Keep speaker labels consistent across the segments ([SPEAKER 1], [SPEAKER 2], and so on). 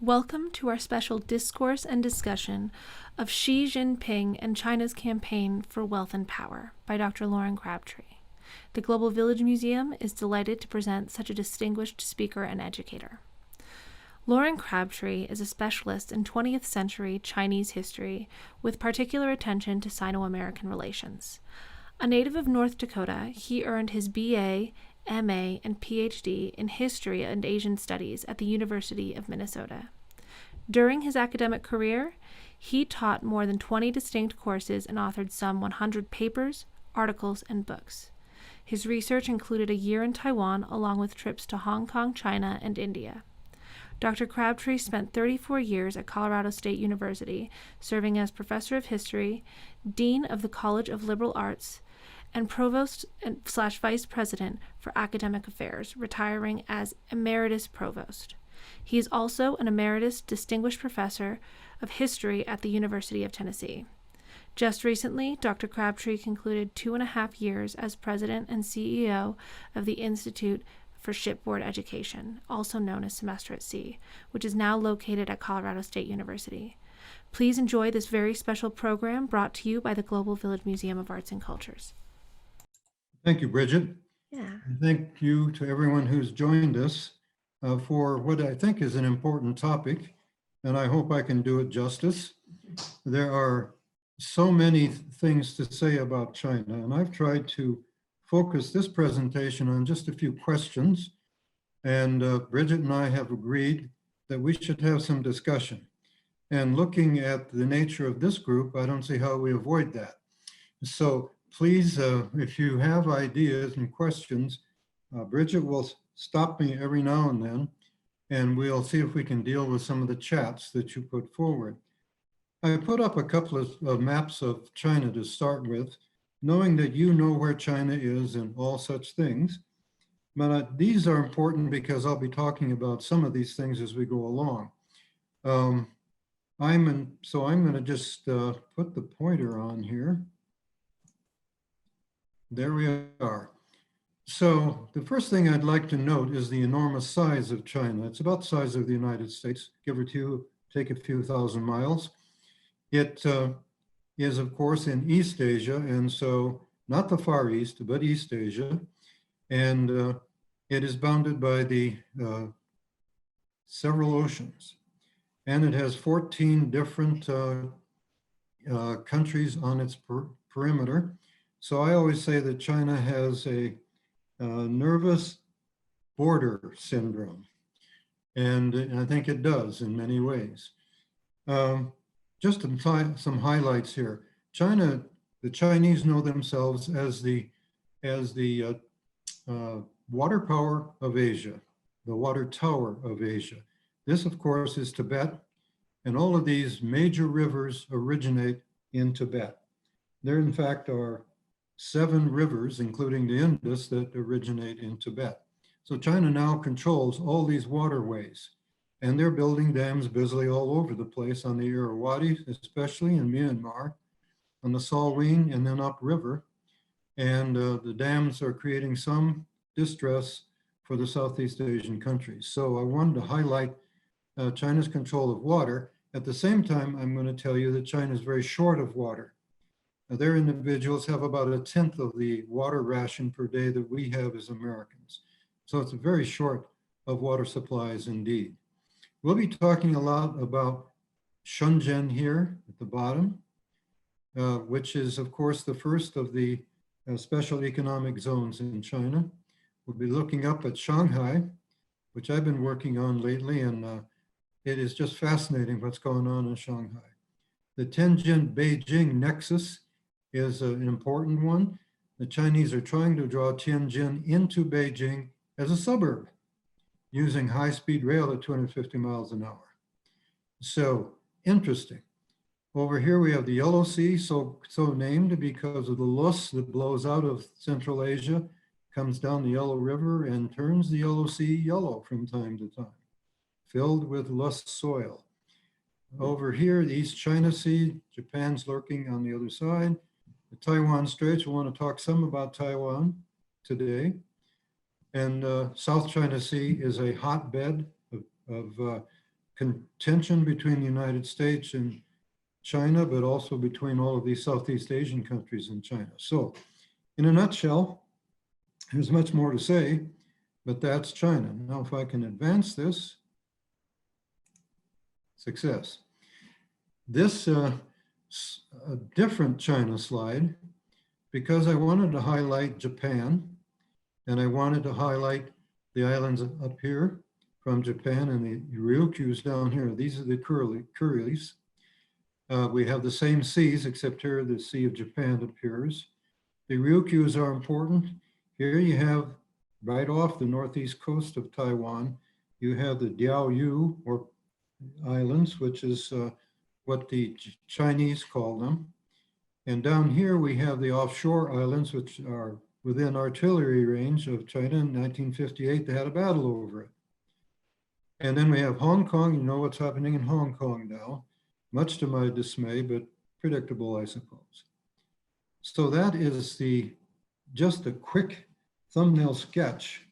[SPEAKER 1] Welcome to our special discourse and discussion of Xi Jinping and China's Campaign for Wealth and Power by Dr. Loren Crabtree. The Global Village Museum is delighted to present such a distinguished speaker and educator. Loren Crabtree is a specialist in 20th century Chinese history with particular attention to Sino-American relations. A native of North Dakota, he earned his BA, MA, and PhD in History and Asian Studies at the University of Minnesota. During his academic career, he taught more than 20 distinct courses and authored some 100 papers, articles, and books. His research included a year in Taiwan, along with trips to Hong Kong, China, and India. Dr. Crabtree spent 34 years at Colorado State University, serving as professor of history, dean of the College of Liberal Arts, and provost / vice president for academic affairs, retiring as Emeritus Provost. He is also an Emeritus Distinguished Professor of History at the University of Tennessee. Just recently, Dr. Crabtree concluded 2.5 years as President and CEO of the Institute for Shipboard Education, also known as Semester at Sea, which is now located at Colorado State University. Please enjoy this very special program brought to you by the Global Village Museum of Arts and Cultures.
[SPEAKER 2] Thank you, Bridget.
[SPEAKER 1] Yeah.
[SPEAKER 2] And thank you to everyone who's joined us for what I think is an important topic, and I hope I can do it justice. There are so many things to say about China, and I've tried to focus this presentation on just a few questions, and Bridget and I have agreed that we should have some discussion. And looking at the nature of this group, I don't see how we avoid that. So please, if you have ideas and questions, Bridget will stop me every now and we'll see if we can deal with some of the chats that you put forward. I put up a couple of maps of China to start with, knowing that you know where China is and all such things. But these are important because I'll be talking about some of these things as we go along. So I'm going to just put the pointer on here. There we are. So the first thing I'd like to note is the enormous size of China. It's about the size of the United States, give or take a few thousand miles. It is, of course, in East Asia, and so not the Far East, but East Asia. And it is bounded by the several oceans. And it has 14 different countries on its perimeter. So I always say that China has a nervous border syndrome, and I think it does in many ways. Just some highlights here. China, the Chinese know themselves as the water power of Asia, the water tower of Asia. This, of course, is Tibet, and all of these major rivers originate in Tibet. There, in fact, are 7 rivers, including the Indus, that originate in Tibet. So China now controls all these waterways, and they're building dams busily all over the place on the Irrawaddy, especially in Myanmar, on the Salween, and then upriver. And the dams are creating some distress for the Southeast Asian countries. So I wanted to highlight China's control of water. At the same time, I'm going to tell you that China is very short of water. Their individuals have about 1/10 of the water ration per day that we have as Americans. So it's very short of water supplies indeed. We'll be talking a lot about Shenzhen here at the bottom, which is, of course, the first of the special economic zones in China. We'll be looking up at Shanghai, which I've been working on lately, and it is just fascinating what's going on in Shanghai. The Tianjin-Beijing nexus is an important one. The Chinese are trying to draw Tianjin into Beijing as a suburb using high-speed rail at 250 miles an hour. So interesting. Over here we have the Yellow Sea, so named because of the loess that blows out of Central Asia, comes down the Yellow River and turns the Yellow Sea yellow from time to time, filled with loess soil. Over here, the East China Sea, Japan's lurking on the other side. The Taiwan Straits, we want to talk some about Taiwan today. And South China Sea is a hotbed of contention between the United States and China, but also between all of these Southeast Asian countries and China. So in a nutshell, there's much more to say, but that's China. Now, if I can advance this, success. This a different China slide, because I wanted to highlight Japan, and I wanted to highlight the islands up here from Japan and the Ryukyus down here. These are the Kuriles. We have the same seas, except here the Sea of Japan appears. The Ryukyus are important. Here you have, right off the northeast coast of Taiwan, you have the Diaoyu, or islands, which is what the Chinese call them. And down here we have the offshore islands, which are within artillery range of China. In 1958, they had a battle over it. And then we have Hong Kong. You know what's happening in Hong Kong now, much to my dismay, but predictable, I suppose. So that is just a quick thumbnail sketch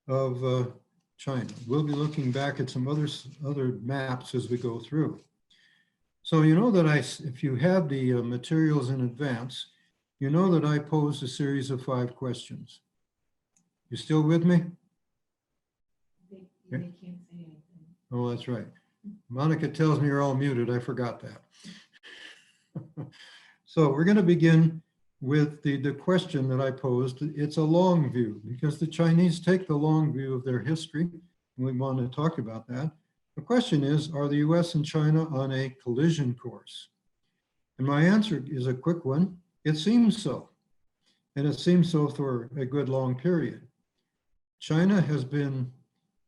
[SPEAKER 2] of China. We'll be looking back at some other maps as we go through. So you know that if you had the materials in advance, you know that I posed a series of 5 questions. You still with me?
[SPEAKER 3] They can't say anything.
[SPEAKER 2] Oh, that's right. Monica tells me you're all muted. I forgot that. So we're going to begin with the question that I posed. It's a long view, because the Chinese take the long view of their history, and we want to talk about that. The question is, are the US and China on a collision course? And my answer is a quick one. It seems so. And it seems so for a good long period. China has been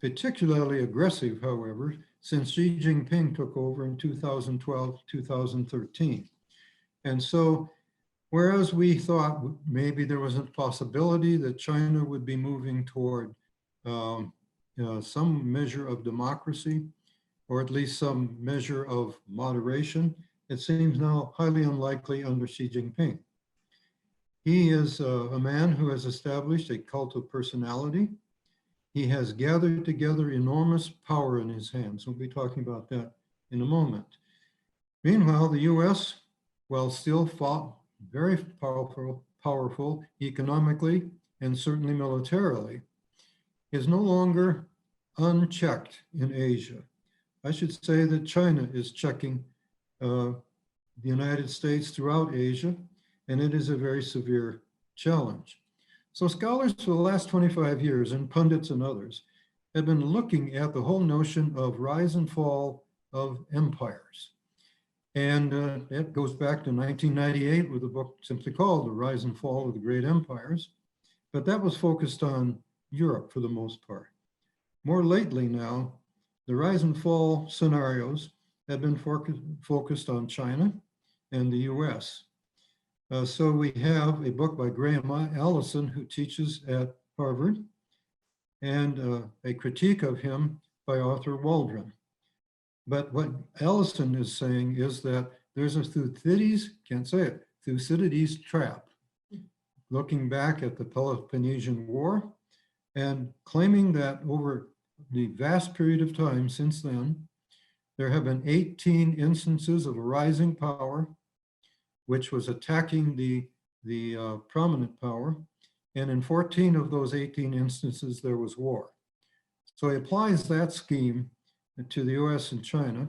[SPEAKER 2] particularly aggressive, however, since Xi Jinping took over in 2012, 2013. And so, whereas we thought maybe there was a possibility that China would be moving toward some measure of democracy, or at least some measure of moderation, it seems now highly unlikely under Xi Jinping. He is a man who has established a cult of personality. He has gathered together enormous power in his hands. We'll be talking about that in a moment. Meanwhile, the US, while still very powerful economically and certainly militarily, is no longer unchecked in Asia. I should say that China is checking the United States throughout Asia, and it is a very severe challenge. So scholars for the last 25 years, and pundits and others, have been looking at the whole notion of rise and fall of empires. And that goes back to 1998 with a book simply called The Rise and Fall of the Great Empires. But that was focused on Europe for the most part. More lately now, the rise and fall scenarios have been focused on China and the US. So we have a book by Graham Allison, who teaches at Harvard, and a critique of him by Arthur Waldron. But what Allison is saying is that there's a Thucydides, can't say it, Thucydides trap, looking back at the Peloponnesian War and claiming that over the vast period of time since then, there have been 18 instances of a rising power, which was attacking the prominent power. And in 14 of those 18 instances, there was war. So he applies that scheme to the US and China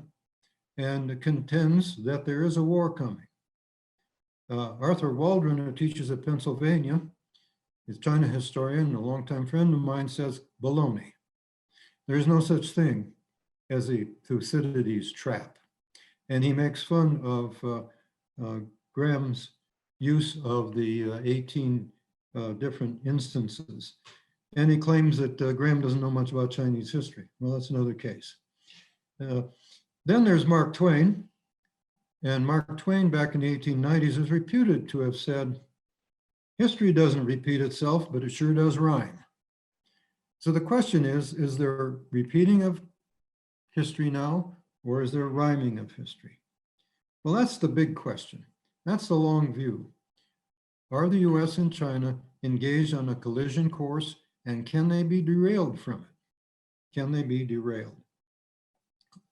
[SPEAKER 2] and contends that there is a war coming. Arthur Waldron, who teaches at Pennsylvania, is a China historian, a longtime friend of mine, says baloney. There is no such thing as a Thucydides trap. And he makes fun of Graham's use of the 18 different instances. And he claims that Graham doesn't know much about Chinese history. Well, that's another case. Then there's Mark Twain. And Mark Twain back in the 1890s is reputed to have said, history doesn't repeat itself, but it sure does rhyme. So the question is there repeating of history now, or is there rhyming of history? Well, that's the big question. That's the long view. Are the US and China engaged on a collision course, and can they be derailed from it? Can they be derailed?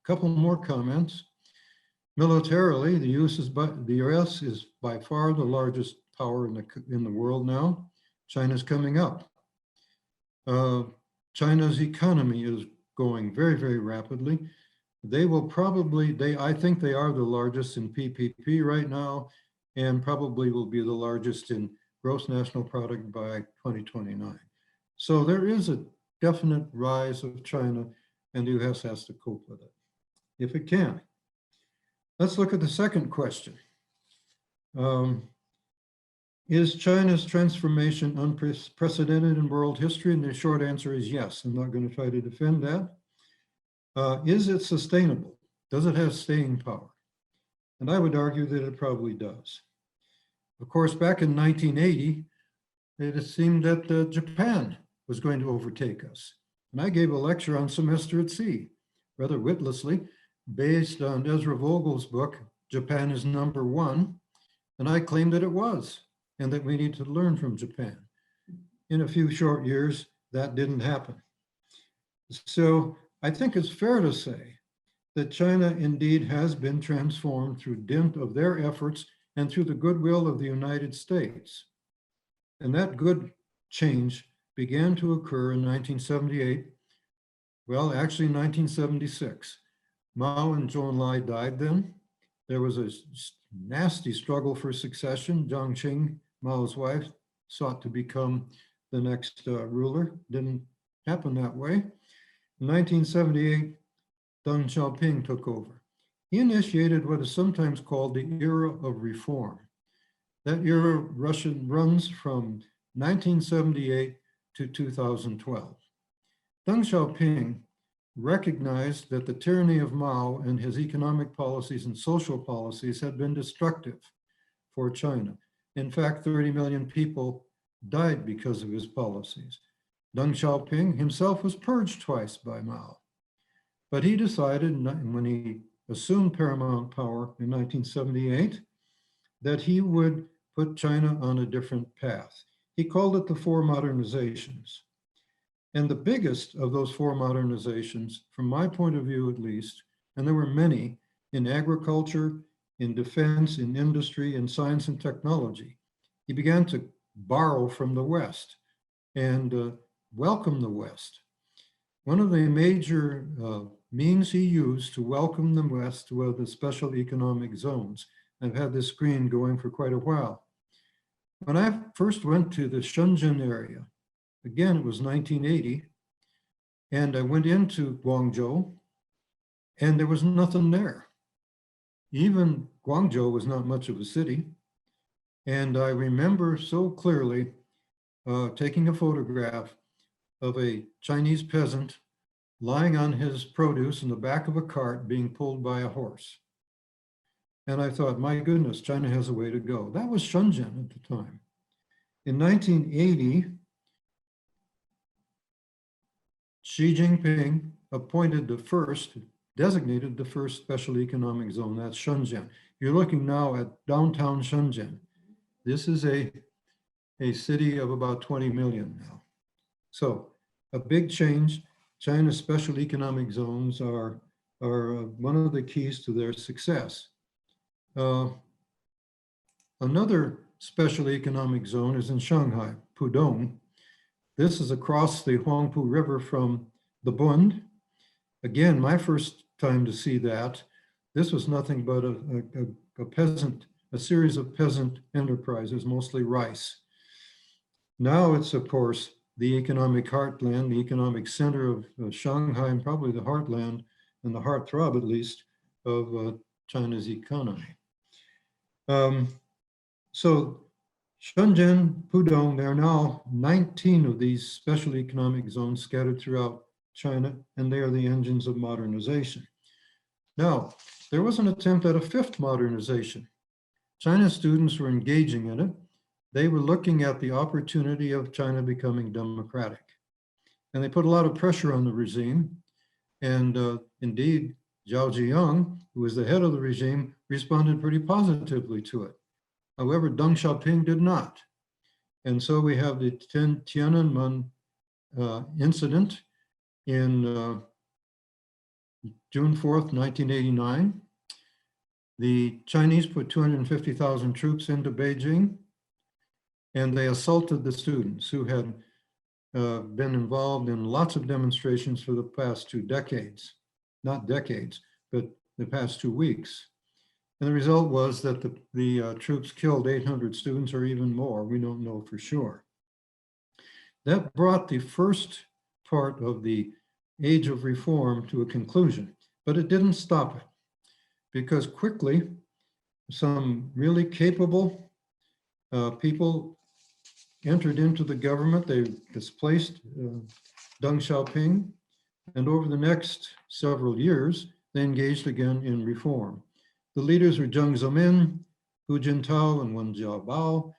[SPEAKER 2] couple more comments. Militarily, the US is by far the largest power in the world now. China's coming up. China's economy is going very, very rapidly. They will probably, I think they are the largest in PPP right now, and probably will be the largest in gross national product by 2029. So there is a definite rise of China, and the US has to cope with it, if it can. Let's look at the second question. Is China's transformation unprecedented in world history? And the short answer is yes. I'm not going to try to defend that. Is it sustainable? Does it have staying power? And I would argue that it probably does. Of course, back in 1980, it seemed that Japan was going to overtake us. And I gave a lecture on Semester at Sea, rather witlessly, based on Ezra Vogel's book, Japan is Number One. And I claimed that it was, and that we need to learn from Japan. In a few short years, that didn't happen. So I think it's fair to say that China indeed has been transformed through dint of their efforts and through the goodwill of the United States. And that good change began to occur in 1978, well, actually 1976. Mao and Zhou Enlai died then. There was a nasty struggle for succession. Jiang Qing, Mao's wife, sought to become the next ruler. Didn't happen that way. In 1978, Deng Xiaoping took over. He initiated what is sometimes called the era of reform. That era runs from 1978 to 2012. Deng Xiaoping recognized that the tyranny of Mao and his economic policies and social policies had been destructive for China. In fact, 30 million people died because of his policies. Deng Xiaoping himself was purged twice by Mao. But he decided when he assumed paramount power in 1978 that he would put China on a different path. He called it the four modernizations. And the biggest of those four modernizations, from my point of view at least, and there were many in agriculture, in defense, in industry, in science and technology, he began to borrow from the West and welcome the West. One of the major means he used to welcome the West were the special economic zones. I've had this screen going for quite a while. When I first went to the Shenzhen area, again, it was 1980, and I went into Guangzhou, and there was nothing there. Even Guangzhou was not much of a city. And I remember so clearly taking a photograph of a Chinese peasant lying on his produce in the back of a cart being pulled by a horse. And I thought, my goodness, China has a way to go. That was Shenzhen at the time. In 1980, Xi Jinping designated the first special economic zone, that's Shenzhen. You're looking now at downtown Shenzhen. This is a city of about 20 million now. So a big change. China's special economic zones are one of the keys to their success. Another special economic zone is in Shanghai, Pudong. This is across the Huangpu River from the Bund. Again, my first time to see that. This was nothing but a series of peasant enterprises, mostly rice. Now it's, of course, the economic heartland, the economic center of Shanghai, and probably the heartland and the heartthrob, at least, of China's economy. So Shenzhen, Pudong, there are now 19 of these special economic zones scattered throughout China, and they are the engines of modernization. Now, there was an attempt at a fifth modernization. China's students were engaging in it. They were looking at the opportunity of China becoming democratic. And they put a lot of pressure on the regime. And indeed, Zhao Ziyang, who was the head of the regime, responded pretty positively to it. However, Deng Xiaoping did not. And so we have the Tiananmen incident in June 4th, 1989, the Chinese put 250,000 troops into Beijing, and they assaulted the students who had been involved in lots of demonstrations for the past 2 decades, not decades, but the past 2 weeks. And the result was that the troops killed 800 students or even more. We don't know for sure. That brought the first part of the age of reform to a conclusion, but it didn't stop it, because quickly some really capable people entered into the government. They displaced Deng Xiaoping, and over the next several years, they engaged again in reform. The leaders were Jiang Zemin, Hu Jintao, and Wen Jiabao,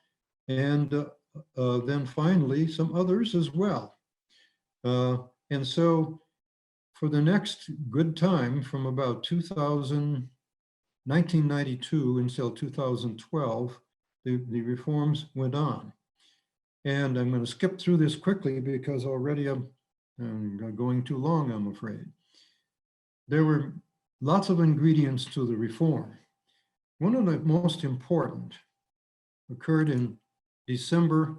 [SPEAKER 2] and then finally some others as well. And so for the next good time, from about 1992 until 2012, the reforms went on. And I'm going to skip through this quickly because already I'm going too long, I'm afraid. There were lots of ingredients to the reform. One of the most important occurred in December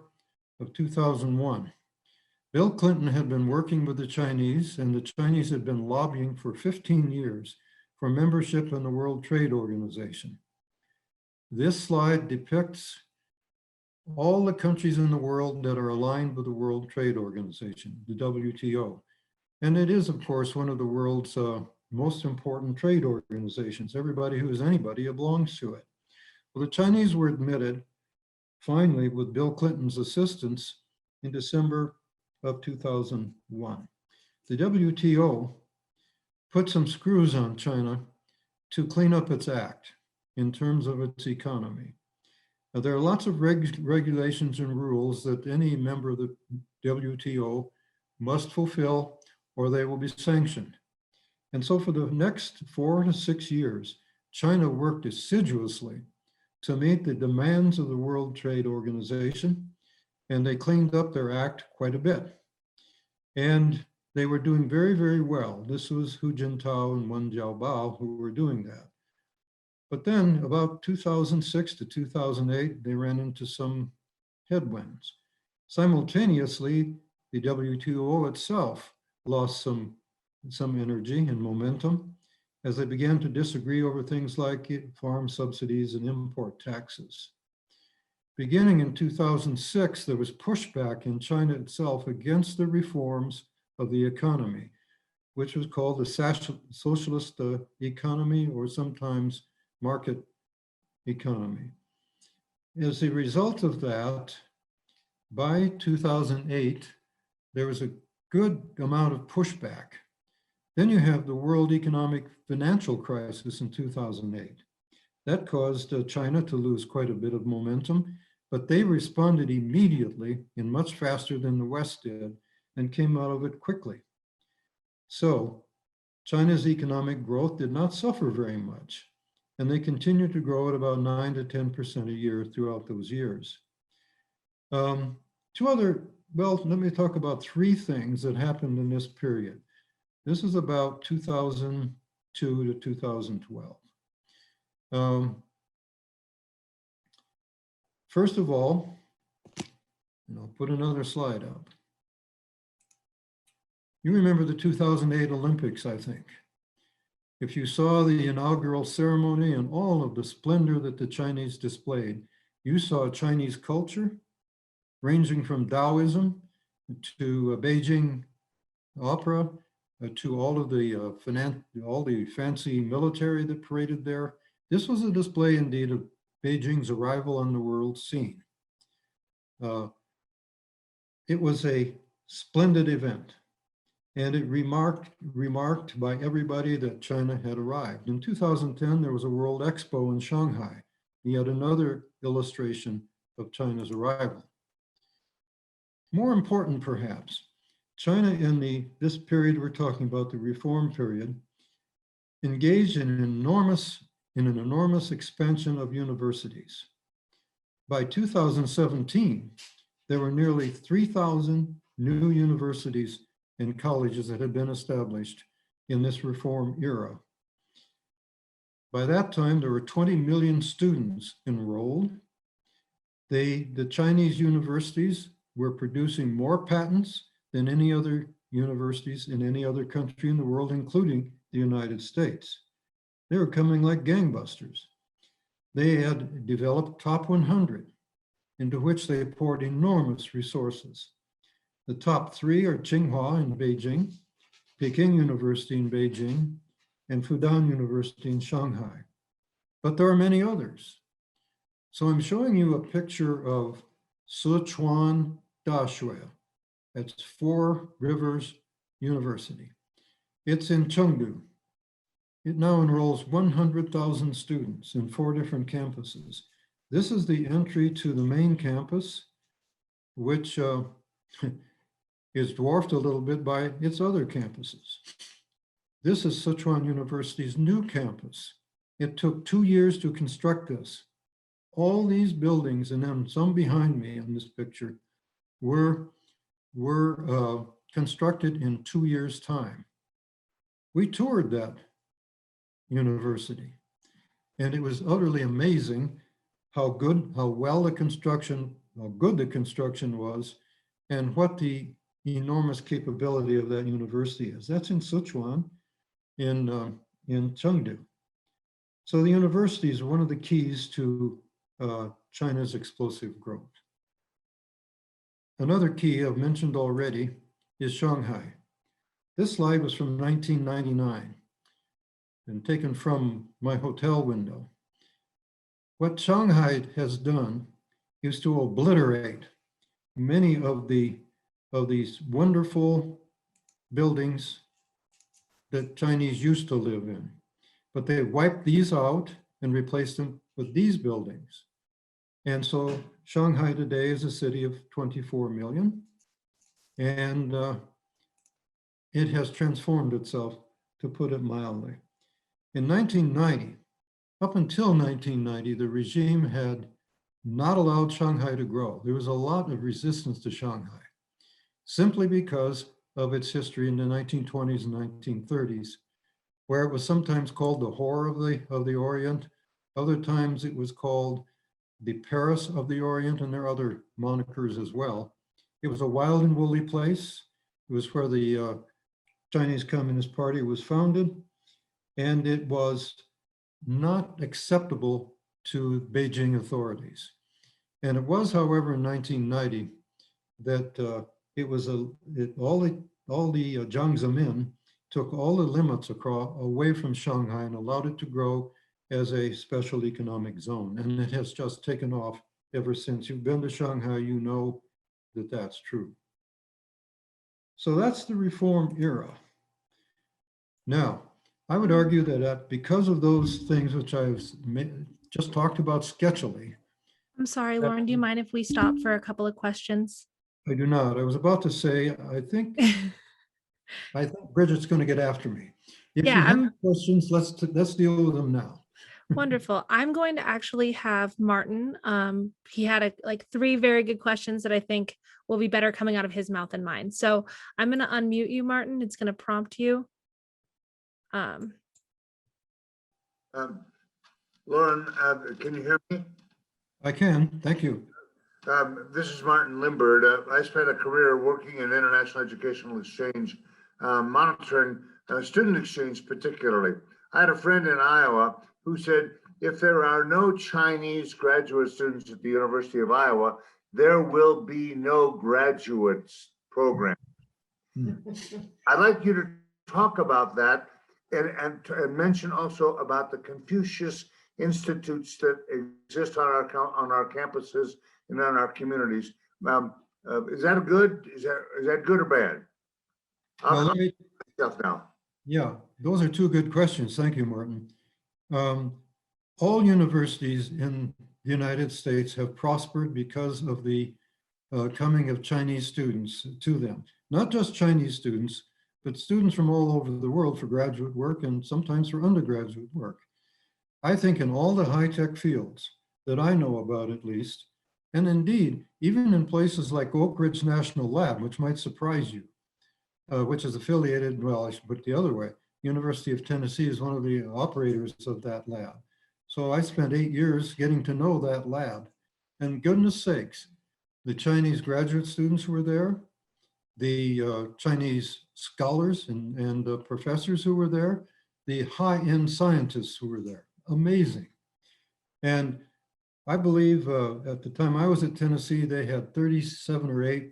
[SPEAKER 2] of 2001. Bill Clinton had been working with the Chinese, and the Chinese had been lobbying for 15 years for membership in the World Trade Organization. This slide depicts all the countries in the world that are aligned with the World Trade Organization, the WTO. And it is, of course, one of the world's most important trade organizations. Everybody who is anybody belongs to it. Well, the Chinese were admitted, finally, with Bill Clinton's assistance in December of 2001. The WTO put some screws on China to clean up its act in terms of its economy. Now, there are lots of regulations and rules that any member of the WTO must fulfill or they will be sanctioned. And so for the next 4 to 6 years, China worked assiduously to meet the demands of the World Trade Organization, and they cleaned up their act quite a bit. And they were doing very, very well. This was Hu Jintao and Wen Jiabao who were doing that. But then about 2006 to 2008, they ran into some headwinds. Simultaneously, the WTO itself lost some energy and momentum as they began to disagree over things like farm subsidies and import taxes. Beginning in 2006, there was pushback in China itself against the reforms of the economy, which was called the socialist economy, or sometimes market economy. As a result of that, by 2008, there was a good amount of pushback. Then you have the world economic financial crisis in 2008. That caused China to lose quite a bit of momentum, but they responded immediately and much faster than the West did and came out of it quickly. So China's economic growth did not suffer very much, and they continued to grow at about 9 to 10% a year throughout those years. Let me talk about 3 things that happened in this period. This is about 2002 to 2012. First of all, and I'll put another slide up. You remember the 2008 Olympics, I think. If you saw the inaugural ceremony and all of the splendor that the Chinese displayed, you saw Chinese culture ranging from Taoism to Beijing opera to all of the fancy military that paraded there. This was a display indeed of Beijing's arrival on the world scene. It was a splendid event, and it remarked by everybody that China had arrived. In 2010, there was a World Expo in Shanghai, yet another illustration of China's arrival. More important, perhaps, China in this period we're talking about, the reform period, engaged in an enormous expansion of universities. By 2017, there were nearly 3,000 new universities and colleges that had been established in this reform era. By that time, there were 20 million students enrolled. The Chinese universities were producing more patents than any other universities in any other country in the world, including the United States. They were coming like gangbusters. They had developed top 100, into which they poured enormous resources. The top 3 are Tsinghua in Beijing, Peking University in Beijing, and Pudong University in Shanghai. But there are many others. So I'm showing you a picture of Sichuan Dashui. That's Four Rivers University. It's in Chengdu. It now enrolls 100,000 students in 4 different campuses. This is the entry to the main campus, which is dwarfed a little bit by its other campuses. This is Sichuan University's new campus. It took 2 years to construct this. All these buildings, and then some behind me in this picture, were constructed in 2 years' time. We toured that university, and it was utterly amazing how good the construction was, and what the enormous capability of that university is. That's in Sichuan, in Chengdu. So the university is one of the keys to China's explosive growth. Another key I've mentioned already is Shanghai. This slide was from 1999 and taken from my hotel window. What Shanghai has done is to obliterate many of these wonderful buildings that Chinese used to live in. But they wiped these out and replaced them with these buildings. And so Shanghai today is a city of 24 million, and it has transformed itself, to put it mildly. In 1990, up until 1990, the regime had not allowed Shanghai to grow. There was a lot of resistance to Shanghai, simply because of its history in the 1920s and 1930s, where it was sometimes called the whore of the Orient. Other times it was called the Paris of the Orient, and there are other monikers as well. It was a wild and woolly place. It was where the Chinese Communist Party was founded, and it was not acceptable to Beijing authorities. And it was, however, in 1990 that all the Jiang Zemin took all the limits away from Shanghai and allowed it to grow as a special economic zone. And it has just taken off ever since. You've been to Shanghai, you know that that's true. So that's the reform era. Now, I would argue that because of those things which I've just talked about sketchily.
[SPEAKER 1] I'm sorry, Loren, do you mind if we stop for a couple of questions?
[SPEAKER 2] I do not. I was about to say, I think Bridget's going to get after me. If you have questions, let's deal with them now.
[SPEAKER 1] Wonderful. I'm going to actually have Martin. He had like 3 very good questions that I think will be better coming out of his mouth than mine. So I'm going to unmute you, Martin. It's going to prompt you.
[SPEAKER 3] Loren, can you hear me?
[SPEAKER 2] I can. Thank you.
[SPEAKER 3] This is Martin Limbird. I spent a career working in international educational exchange, monitoring student exchange particularly. I had a friend in Iowa who said, if there are no Chinese graduate students at the University of Iowa, there will be no graduates program. I'd like you to talk about that and mention also about the Confucius institutes that exist on our campuses and on our communities. Is that good or bad?
[SPEAKER 2] Well,
[SPEAKER 3] Now.
[SPEAKER 2] Yeah, those are 2 good questions. Thank you, Martin. All universities in the United States have prospered because of the coming of Chinese students to them. Not just Chinese students, but students from all over the world for graduate work and sometimes for undergraduate work. I think in all the high-tech fields that I know about, at least, and indeed, even in places like Oak Ridge National Lab, which might surprise you, which is affiliated, well, I should put it the other way, University of Tennessee is one of the operators of that lab. So I spent 8 years getting to know that lab. And goodness sakes, the Chinese graduate students who were there, the Chinese scholars and professors who were there, the high-end scientists who were there. Amazing. And I believe at the time I was at Tennessee, they had 37 or 8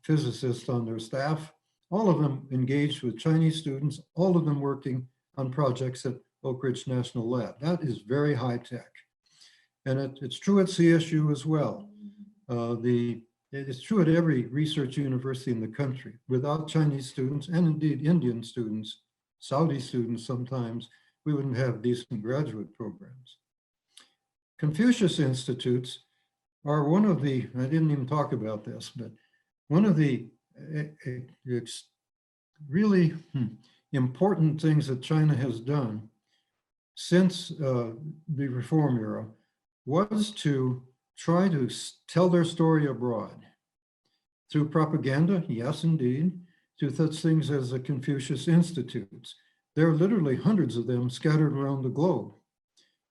[SPEAKER 2] physicists on their staff, all of them engaged with Chinese students, all of them working on projects at Oak Ridge National Lab. That is very high tech. And it's true at CSU as well. It's true at every research university in the country. Without Chinese students, and indeed Indian students, Saudi students sometimes, we wouldn't have decent graduate programs. Confucius Institutes are one of the, I didn't even talk about this, but one of the it's really important things that China has done since the reform era was to try to tell their story abroad through propaganda, yes, indeed, to such things as the Confucius Institutes. There are literally hundreds of them scattered around the globe.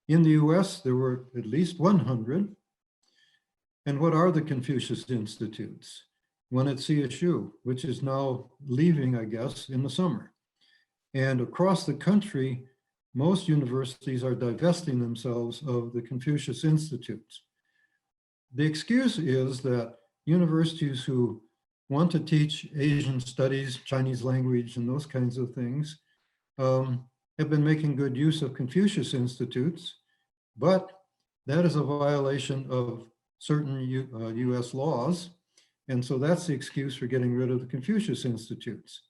[SPEAKER 2] In the US, there were at least 100. And what are the Confucius Institutes? One at CSU, which is now leaving, I guess, in the summer. And across the country, most universities are divesting themselves of the Confucius Institutes. The excuse is that universities who want to teach Asian studies, Chinese language, and those kinds of things have been making good use of Confucius Institutes, but that is a violation of certain US laws. And so that's the excuse for getting rid of the Confucius Institutes.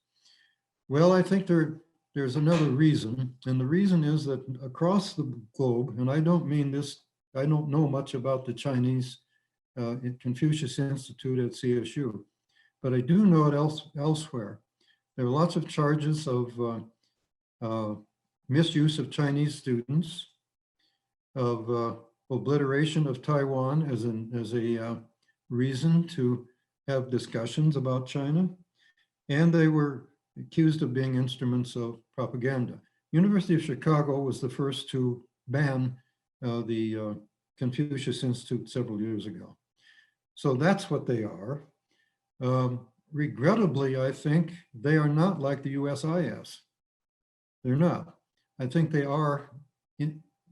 [SPEAKER 2] Well, I think there's another reason, and the reason is that across the globe, and I don't mean this, I don't know much about the Chinese Confucius Institute at CSU, but I do know it elsewhere. There are lots of charges of misuse of Chinese students, of obliteration of Taiwan as a reason to have discussions about China, and they were accused of being instruments of propaganda. University of Chicago was the first to ban the Confucius Institute several years ago. So that's what they are. Regrettably, I think they are not like the USIS. They're not. I think they are,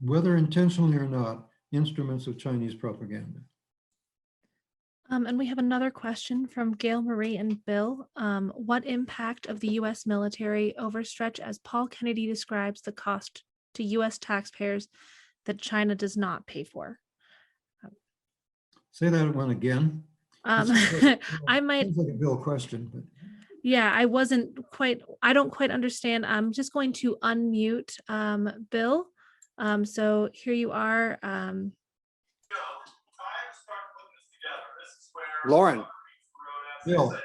[SPEAKER 2] whether intentionally or not, instruments of Chinese propaganda.
[SPEAKER 1] And we have another question from Gail Marie and Bill. What impact of the U.S. military overstretch, as Paul Kennedy describes, the cost to U.S. taxpayers that China does not pay for?
[SPEAKER 2] Say that one again.
[SPEAKER 1] I might.
[SPEAKER 2] Sounds like a Bill question, but.
[SPEAKER 1] Yeah, I don't quite understand. I'm just going to unmute Bill. So here you are.
[SPEAKER 4] Loren.
[SPEAKER 2] Bill.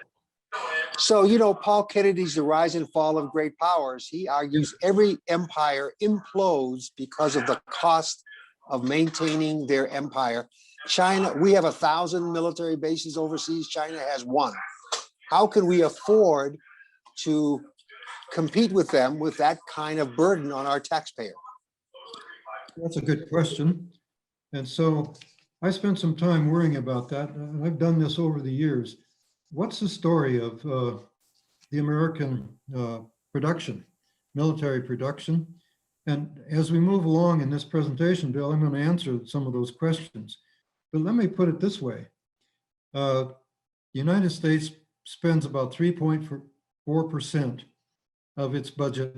[SPEAKER 4] So, Paul Kennedy's The Rise and Fall of Great Powers, he argues every empire implodes because of the cost of maintaining their empire. China, we have 1,000 military bases overseas. China has 1. How can we afford to compete with them with that kind of burden on our taxpayer?
[SPEAKER 2] That's a good question. And so I spent some time worrying about that. And I've done this over the years. What's the story of the American production, military production? And as we move along in this presentation, Bill, I'm going to answer some of those questions. But let me put it this way. The United States spends about 3.4% of its budget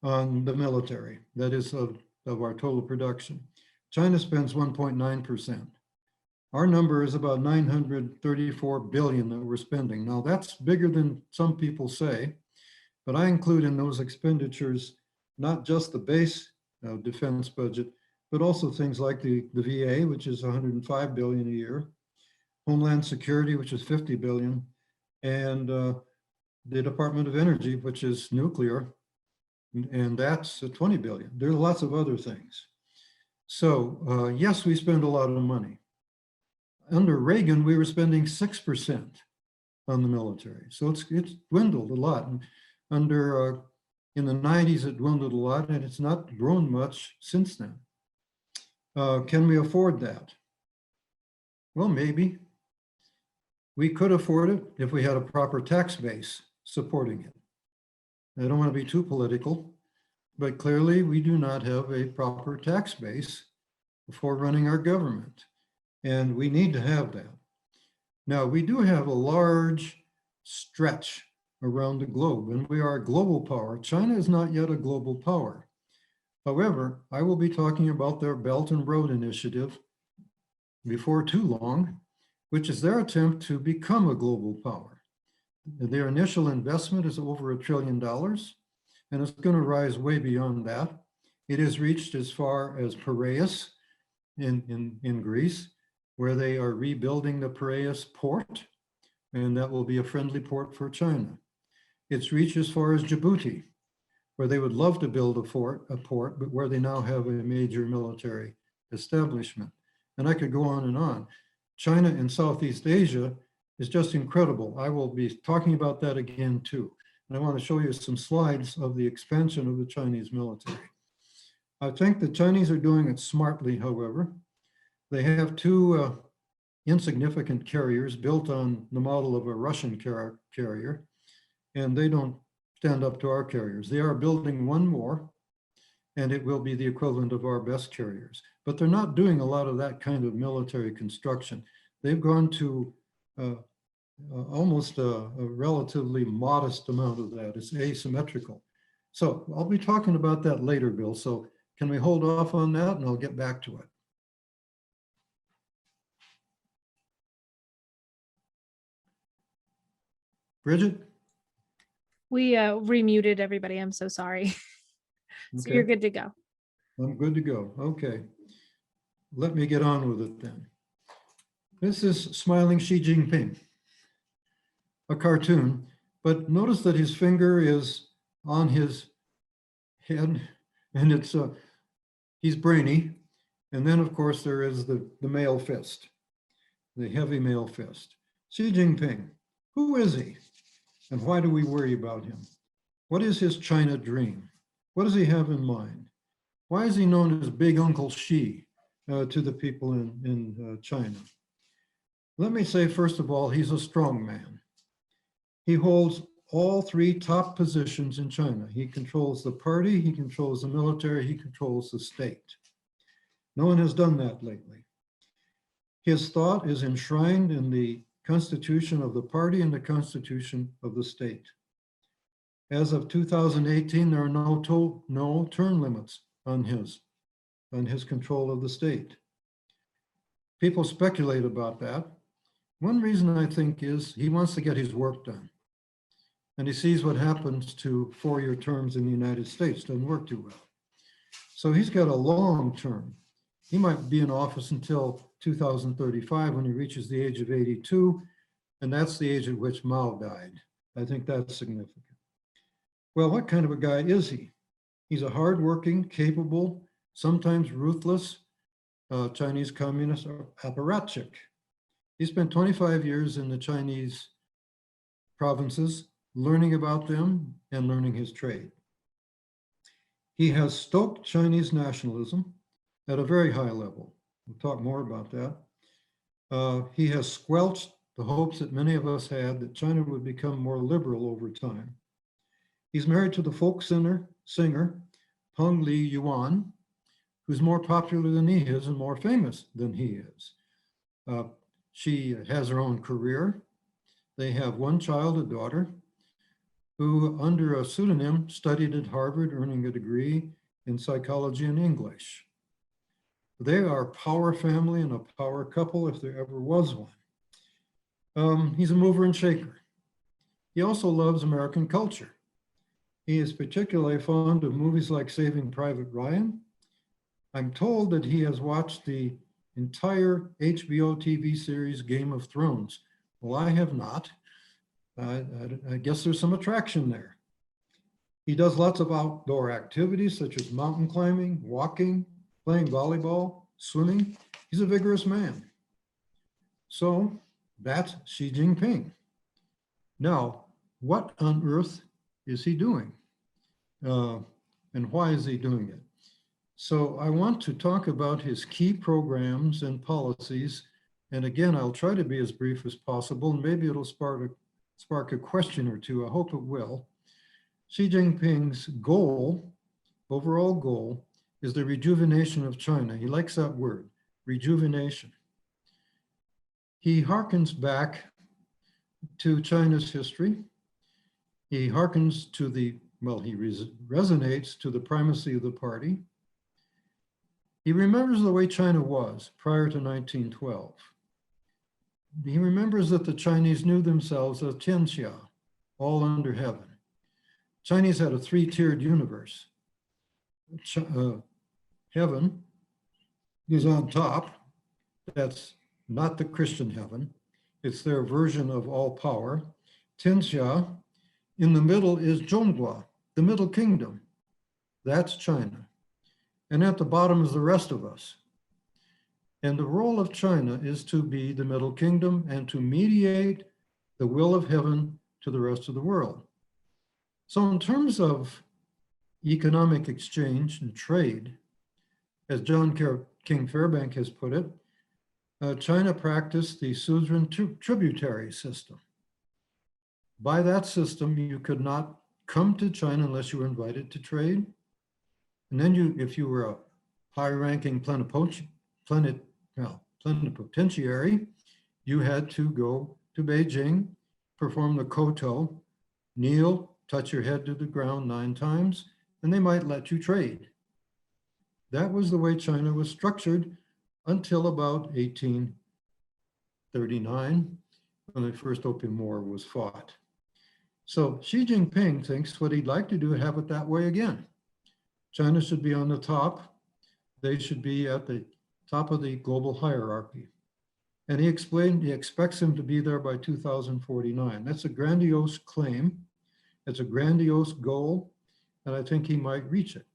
[SPEAKER 2] on the military, that is of our total production. China spends 1.9%. Our number is about 934 billion that we're spending. Now that's bigger than some people say, but I include in those expenditures not just the base defense budget, but also things like the VA, which is 105 billion a year, Homeland Security, which is 50 billion, and the Department of Energy, which is nuclear, and that's 20 billion. There are lots of other things. So yes, we spend a lot of money. Under Reagan, we were spending 6% on the military. So it's dwindled a lot. And under In the 90s, it dwindled a lot, and it's not grown much since then. Can we afford that? Well, maybe. We could afford it if we had a proper tax base supporting it. I don't want to be too political, but clearly we do not have a proper tax base for running our government, and we need to have that. Now, we do have a large stretch around the globe, and we are a global power. China is not yet a global power. However, I will be talking about their Belt and Road Initiative before too long, which is their attempt to become a global power. Their initial investment is over $1 trillion, and it's going to rise way beyond that. It has reached as far as Piraeus in Greece, where they are rebuilding the Piraeus port, and that will be a friendly port for China. It's reached as far as Djibouti, where they would love to build a port, but where they now have a major military establishment. And I could go on and on. China in Southeast Asia is just incredible. I will be talking about that again too. And I want to show you some slides of the expansion of the Chinese military. I think the Chinese are doing it smartly, however. They have two insignificant carriers built on the model of a Russian carrier, and they don't stand up to our carriers. They are building one more, and it will be the equivalent of our best carriers. But they're not doing a lot of that kind of military construction. They've gone to almost a relatively modest amount of that. It's asymmetrical. So I'll be talking about that later, Bill. So can we hold off on that, and I'll get back to it. Bridget?
[SPEAKER 1] We remuted everybody. I'm so sorry. So
[SPEAKER 2] Okay.
[SPEAKER 1] you're good to go.
[SPEAKER 2] I'm good to go. Okay. Let me get on with it then. This is smiling Xi Jinping, a cartoon, but notice that his finger is on his head, and it's he's brainy. And then, of course, there is the male fist, the heavy male fist. Xi Jinping, who is he? And why do we worry about him? What is his China dream? What does he have in mind? Why is he known as Big Uncle Xi to the people in China? Let me say, first of all, he's a strong man. He holds all three top positions in China. He controls the party, he controls the military, he controls the state. No one has done that lately. His thought is enshrined in the constitution of the party and the constitution of the state. As of 2018, there are no term limits on his control of the state. People speculate about that. One reason I think is he wants to get his work done. And he sees what happens to four-year terms in the United States, doesn't work too well. So he's got a long term. He might be in office until 2035 when he reaches the age of 82, and that's the age at which Mao died. I think that's significant. Well, what kind of a guy is he? He's a hardworking, capable, sometimes ruthless Chinese communist apparatchik. He spent 25 years in the Chinese provinces, learning about them and learning his trade. He has stoked Chinese nationalism at a very high level. We'll talk more about that. He has squelched the hopes that many of us had that China would become more liberal over time. He's married to the folk singer Peng Li Yuan, who's more popular than he is and more famous than he is. She has her own career. They have one child, a daughter, who under a pseudonym studied at Harvard, earning a degree in psychology and English. They are a power family and a power couple if there ever was one. He's a mover and shaker. He also loves American culture. He is particularly fond of movies like Saving Private Ryan. I'm told that he has watched the entire HBO TV series Game of Thrones. Well, I have not. I guess there's some attraction there. He does lots of outdoor activities such as mountain climbing, walking, playing volleyball, swimming. He's a vigorous man. So that's Xi Jinping. Now, what on earth is he doing? And why is he doing it? So I want to talk about his key programs and policies. And again, I'll try to be as brief as possible. And maybe it'll spark a question or two. I hope it will. Xi Jinping's goal, overall goal, is the rejuvenation of China. He likes that word, rejuvenation. He harkens back to China's history. He harkens to he resonates to the primacy of the party. He remembers the way China was prior to 1912. He remembers that the Chinese knew themselves as Tianxia, all under heaven. Chinese had a three-tiered universe. Heaven is on top. That's not the Christian heaven. It's their version of all power. Tianxia, in the middle is Zhonghua, the middle kingdom. That's China. And at the bottom is the rest of us. And the role of China is to be the middle kingdom and to mediate the will of heaven to the rest of the world. So in terms of economic exchange and trade, as John King Fairbank has put it, China practiced the suzerain tributary system. By that system, you could not come to China unless you were invited to trade. And then if you were a high-ranking plenipotentiary, you had to go to Beijing, perform the koto, kneel, touch your head to the ground 9 times, and they might let you trade. That was the way China was structured until about 1839, when the first Opium War was fought. So Xi Jinping thinks what he'd like to do is have it that way again. China should be on the top. They should be at the top of the global hierarchy. And he expects him to be there by 2049. That's a grandiose claim. It's a grandiose goal, and I think he might reach it.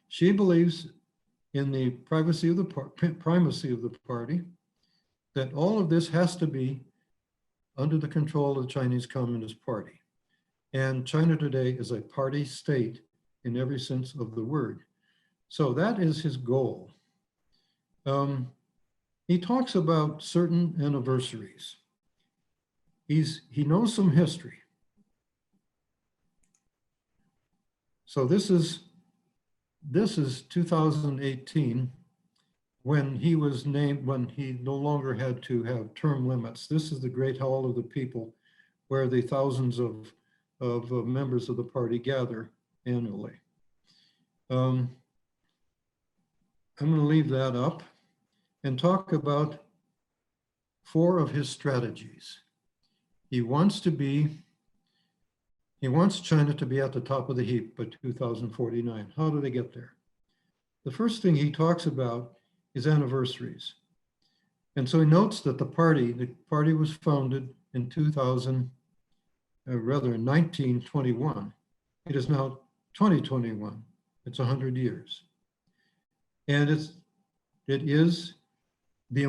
[SPEAKER 2] Xi believes in the primacy of the party, that all of this has to be under the control of the Chinese Communist Party. And China today is a party state in every sense of the word. So that is his goal. He talks about certain anniversaries. He knows some history. So this is 2018, when he was named, when he no longer had to have term limits. This is the Great Hall of the People, where the thousands of members of the party gather annually. I'm going to leave that up and talk about 4 of his strategies. He wants China to be at the top of the heap by 2049. How do they get there? The first thing he talks about is anniversaries. And so he notes that the party was founded in 1921. It is now 2021. It's 100 years. And it's the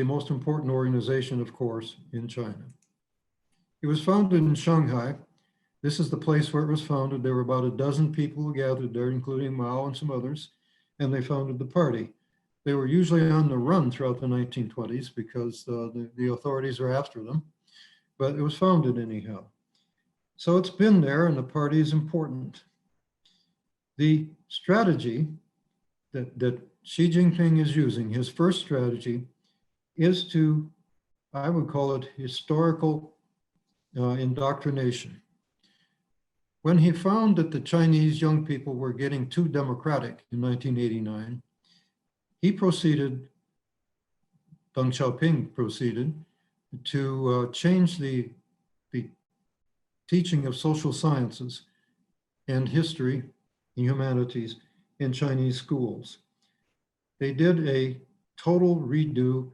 [SPEAKER 2] most important organization, of course, in China. It was founded in Shanghai. This is the place where it was founded. There were about a dozen people who gathered there, including Mao and some others, and they founded the party. They were usually on the run throughout the 1920s because the authorities were after them, but it was founded anyhow. So it's been there, and the party is important. The strategy that Xi Jinping is using, his first strategy, is to, I would call it historical indoctrination. When he found that the Chinese young people were getting too democratic in 1989, he proceeded, Deng Xiaoping proceeded, to change the teaching of social sciences and history and humanities in Chinese schools. They did a total redo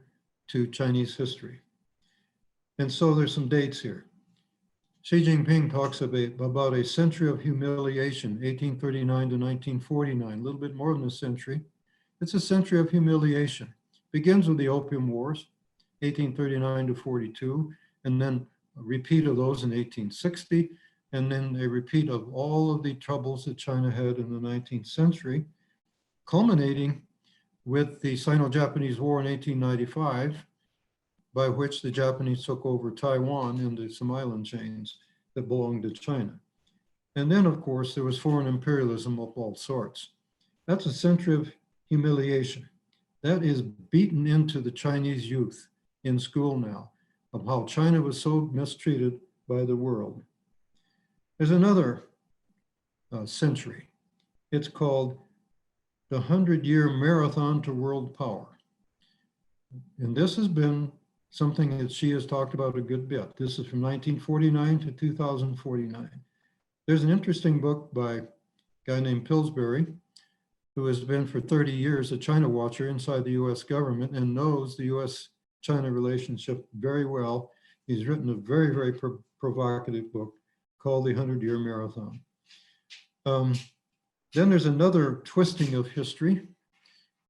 [SPEAKER 2] to Chinese history. And so there's some dates here. Xi Jinping talks about a century of humiliation, 1839 to 1949, a little bit more than a century. It's a century of humiliation. Begins with the Opium Wars, 1839 to 42, and then a repeat of those in 1860, and then a repeat of all of the troubles that China had in the 19th century, culminating with the Sino-Japanese War in 1895, by which the Japanese took over Taiwan and some island chains that belonged to China. And then, of course, there was foreign imperialism of all sorts. That's a century of humiliation. That is beaten into the Chinese youth in school now, of how China was so mistreated by the world. There's another century. It's called the 100-Year Marathon to World Power. And this has been something that she has talked about a good bit. This is from 1949 to 2049. There's an interesting book by a guy named Pillsbury, who has been for 30 years a China watcher inside the US government and knows the US-China relationship very well. He's written a very, very provocative book called The 100-Year Marathon. Then there's another twisting of history,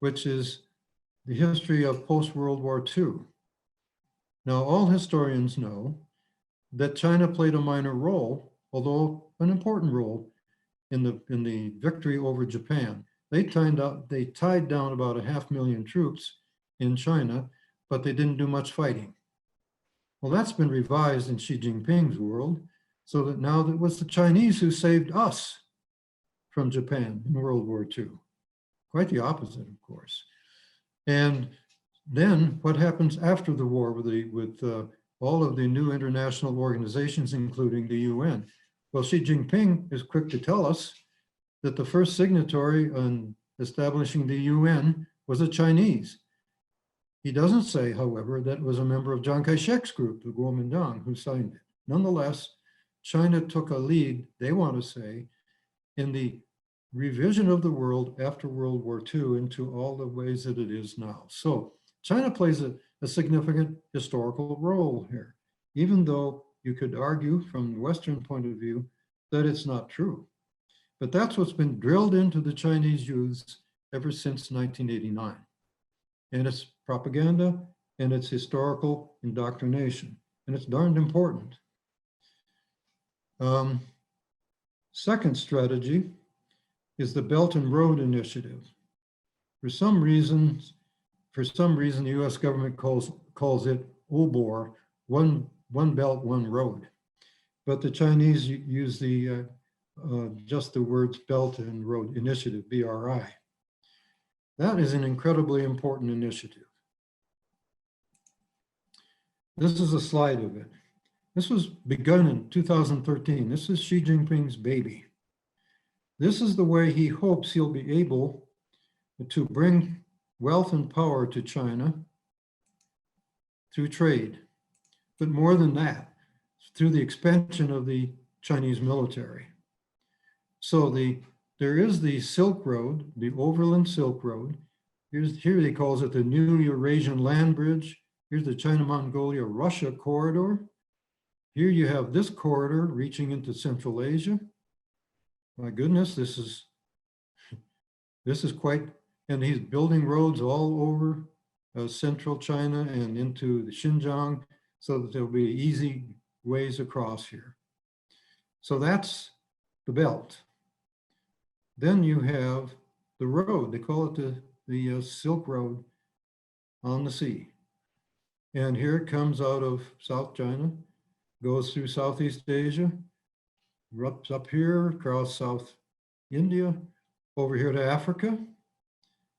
[SPEAKER 2] which is the history of post-World War II. Now, all historians know that China played a minor role, although an important role, in the victory over Japan. They tied down about 500,000 troops in China, but they didn't do much fighting. Well, that's been revised in Xi Jinping's world, so that now it was the Chinese who saved us from Japan in World War II. Quite the opposite, of course. And then what happens after the war with all of the new international organizations, including the UN? Well, Xi Jinping is quick to tell us that the first signatory on establishing the UN was the Chinese. He doesn't say, however, that it was a member of Chiang Kai-shek's group, the Kuomintang, who signed it. Nonetheless, China took a lead, they want to say, in the revision of the world after World War II into all the ways that it is now. So China plays a significant historical role here, even though you could argue from the Western point of view that it's not true. But that's what's been drilled into the Chinese youths ever since 1989. And it's propaganda and it's historical indoctrination. And it's darned important. Second strategy is the Belt and Road Initiative. For some reason, the US government calls it OBOR, one belt, one road. But the Chinese use just the words Belt and Road Initiative, BRI. That is an incredibly important initiative. This is a slide of it. This was begun in 2013. This is Xi Jinping's baby. This is the way he hopes he'll be able to bring wealth and power to China through trade. But more than that, through the expansion of the Chinese military. So there is the Silk Road, the Overland Silk Road. Here he calls it the New Eurasian Land Bridge. Here's the China-Mongolia-Russia corridor. Here you have this corridor reaching into Central Asia. My goodness, this is quite, and he's building roads all over central China and into the Xinjiang so that there'll be easy ways across here. So that's the belt. Then you have the road, they call it the Silk Road on the sea. And here it comes out of South China, goes through Southeast Asia, up here, across South India, over here to Africa,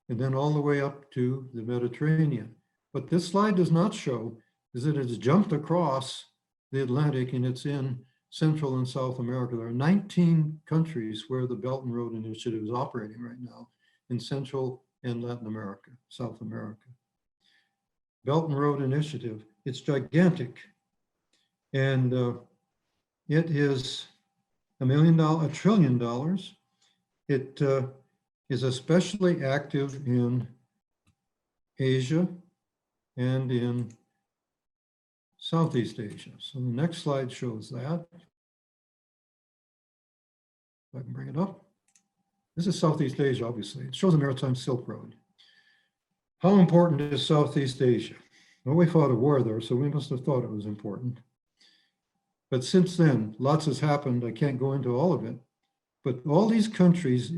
[SPEAKER 2] and then all the way up to the Mediterranean. What this slide does not show is that it's jumped across the Atlantic and it's in Central and South America. There are 19 countries where the Belt and Road Initiative is operating right now in Central and Latin America, South America. Belt and Road Initiative, it's gigantic. And it is $1 trillion. It is especially active in Asia and in Southeast Asia. So the next slide shows that. If I can bring it up. This is Southeast Asia, obviously. It shows the Maritime Silk Road. How important is Southeast Asia? Well, we fought a war there, so we must have thought it was important. But since then, lots has happened. I can't go into all of it. But all these countries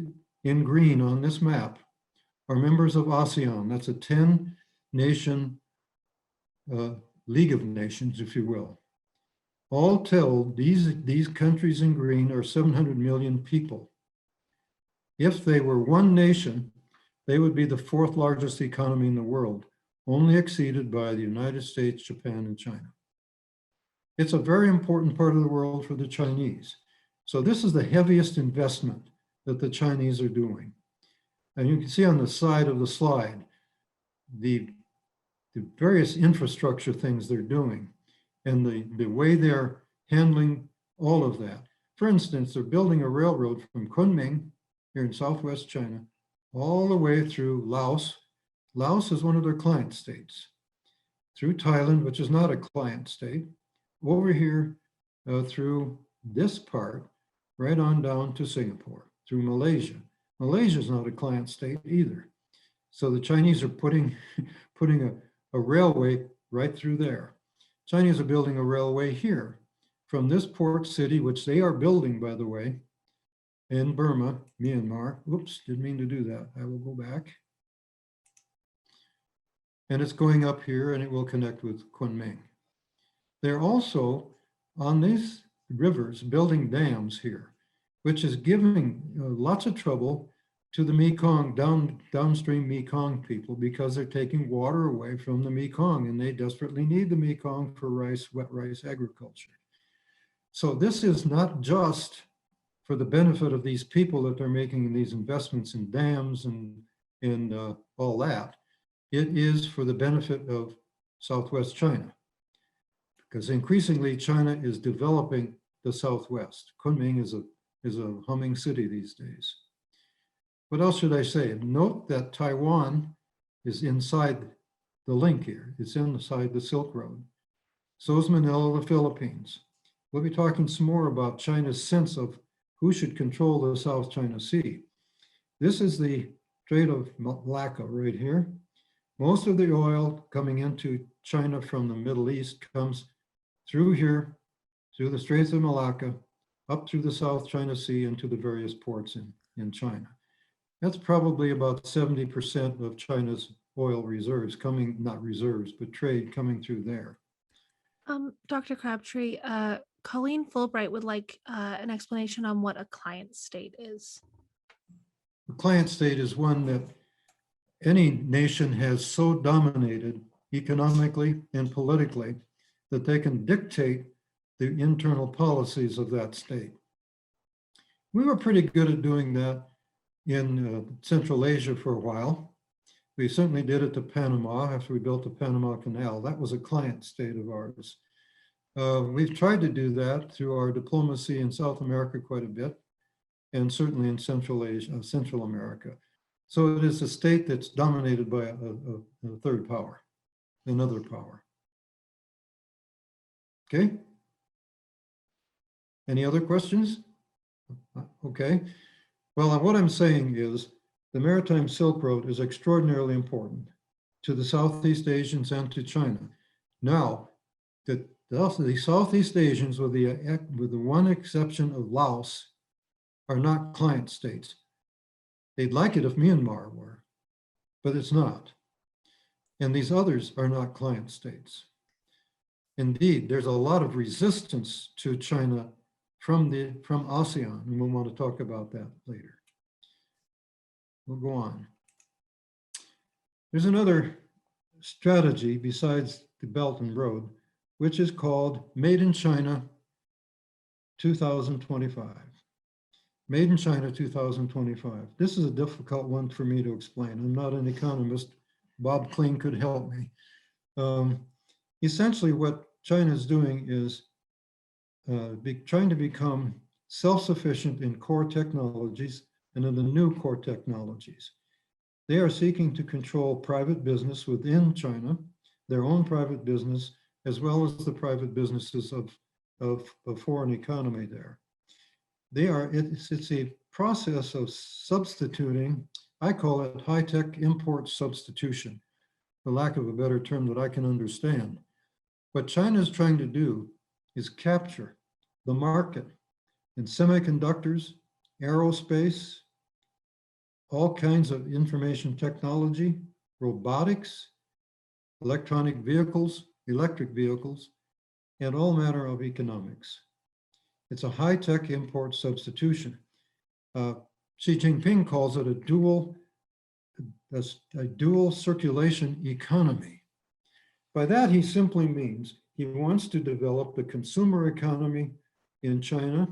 [SPEAKER 2] in green on this map are members of ASEAN. That's a 10-nation League of Nations, if you will. All told, these countries in green are 700 million people. If they were one nation, they would be the 4th largest economy in the world, only exceeded by the United States, Japan, and China. It's a very important part of the world for the Chinese. So this is the heaviest investment that the Chinese are doing. And you can see on the side of the slide, the various infrastructure things they're doing and the way they're handling all of that. For instance, they're building a railroad from Kunming here in Southwest China all the way through Laos. Laos is one of their client states. Through Thailand, which is not a client state, over here through this part, right on down to Singapore, through Malaysia. Malaysia is not a client state either. So the Chinese are putting a railway right through there. Chinese are building a railway here from this port city, which they are building, by the way, in Burma, Myanmar. Oops, didn't mean to do that. I will go back. And it's going up here and it will connect with Kunming. They're also on these rivers building dams here, which is giving lots of trouble to the Mekong, downstream Mekong people, because they're taking water away from the Mekong and they desperately need the Mekong for rice, wet rice agriculture. So this is not just for the benefit of these people that they're making these investments in dams and all that. It is for the benefit of Southwest China, because increasingly China is developing the Southwest. Kunming is a humming city these days. What else should I say? Note that Taiwan is inside the link here. It's inside the Silk Road. So is Manila, the Philippines. We'll be talking some more about China's sense of who should control the South China Sea. This is the Strait of Malacca right here. Most of the oil coming into China from the Middle East comes through here, through the Straits of Malacca, up through the South China Sea into the various ports in China. That's probably about 70% of China's oil reserves coming, not reserves, but trade coming through there.
[SPEAKER 1] Dr. Crabtree, Colleen Fulbright would like an explanation on what a client state is.
[SPEAKER 2] A client state is one that any nation has so dominated economically and politically that they can dictate the internal policies of that state. We were pretty good at doing that in Central Asia for a while. We certainly did it to Panama after we built the Panama Canal. That was a client state of ours. We've tried to do that through our diplomacy in South America quite a bit, and certainly in Central Asia, Central America. So it is a state that's dominated by a third power, another power. Okay? Any other questions? Okay. Well, what I'm saying is the Maritime Silk Road is extraordinarily important to the Southeast Asians and to China. Now, the Southeast Asians, with the one exception of Laos, are not client states. They'd like it if Myanmar were, but it's not. And these others are not client states. Indeed, there's a lot of resistance to China from ASEAN, and we'll want to talk about that later. We'll go on. There's another strategy besides the Belt and Road, which is called Made in China 2025. Made in China 2025. This is a difficult one for me to explain. I'm not an economist. Bob Kling could help me. Essentially, what China is doing is trying to become self-sufficient in core technologies and in the new core technologies. They are seeking to control private business within China, their own private business, as well as the private businesses of foreign economy there. It's a process of substituting, I call it high-tech import substitution, for lack of a better term that I can understand. What China is trying to do is capture the market in semiconductors, aerospace, all kinds of information technology, robotics, electronic vehicles, electric vehicles, and all manner of economics. It's a high-tech import substitution. Xi Jinping calls it a dual circulation economy. By that, he simply means he wants to develop the consumer economy in China,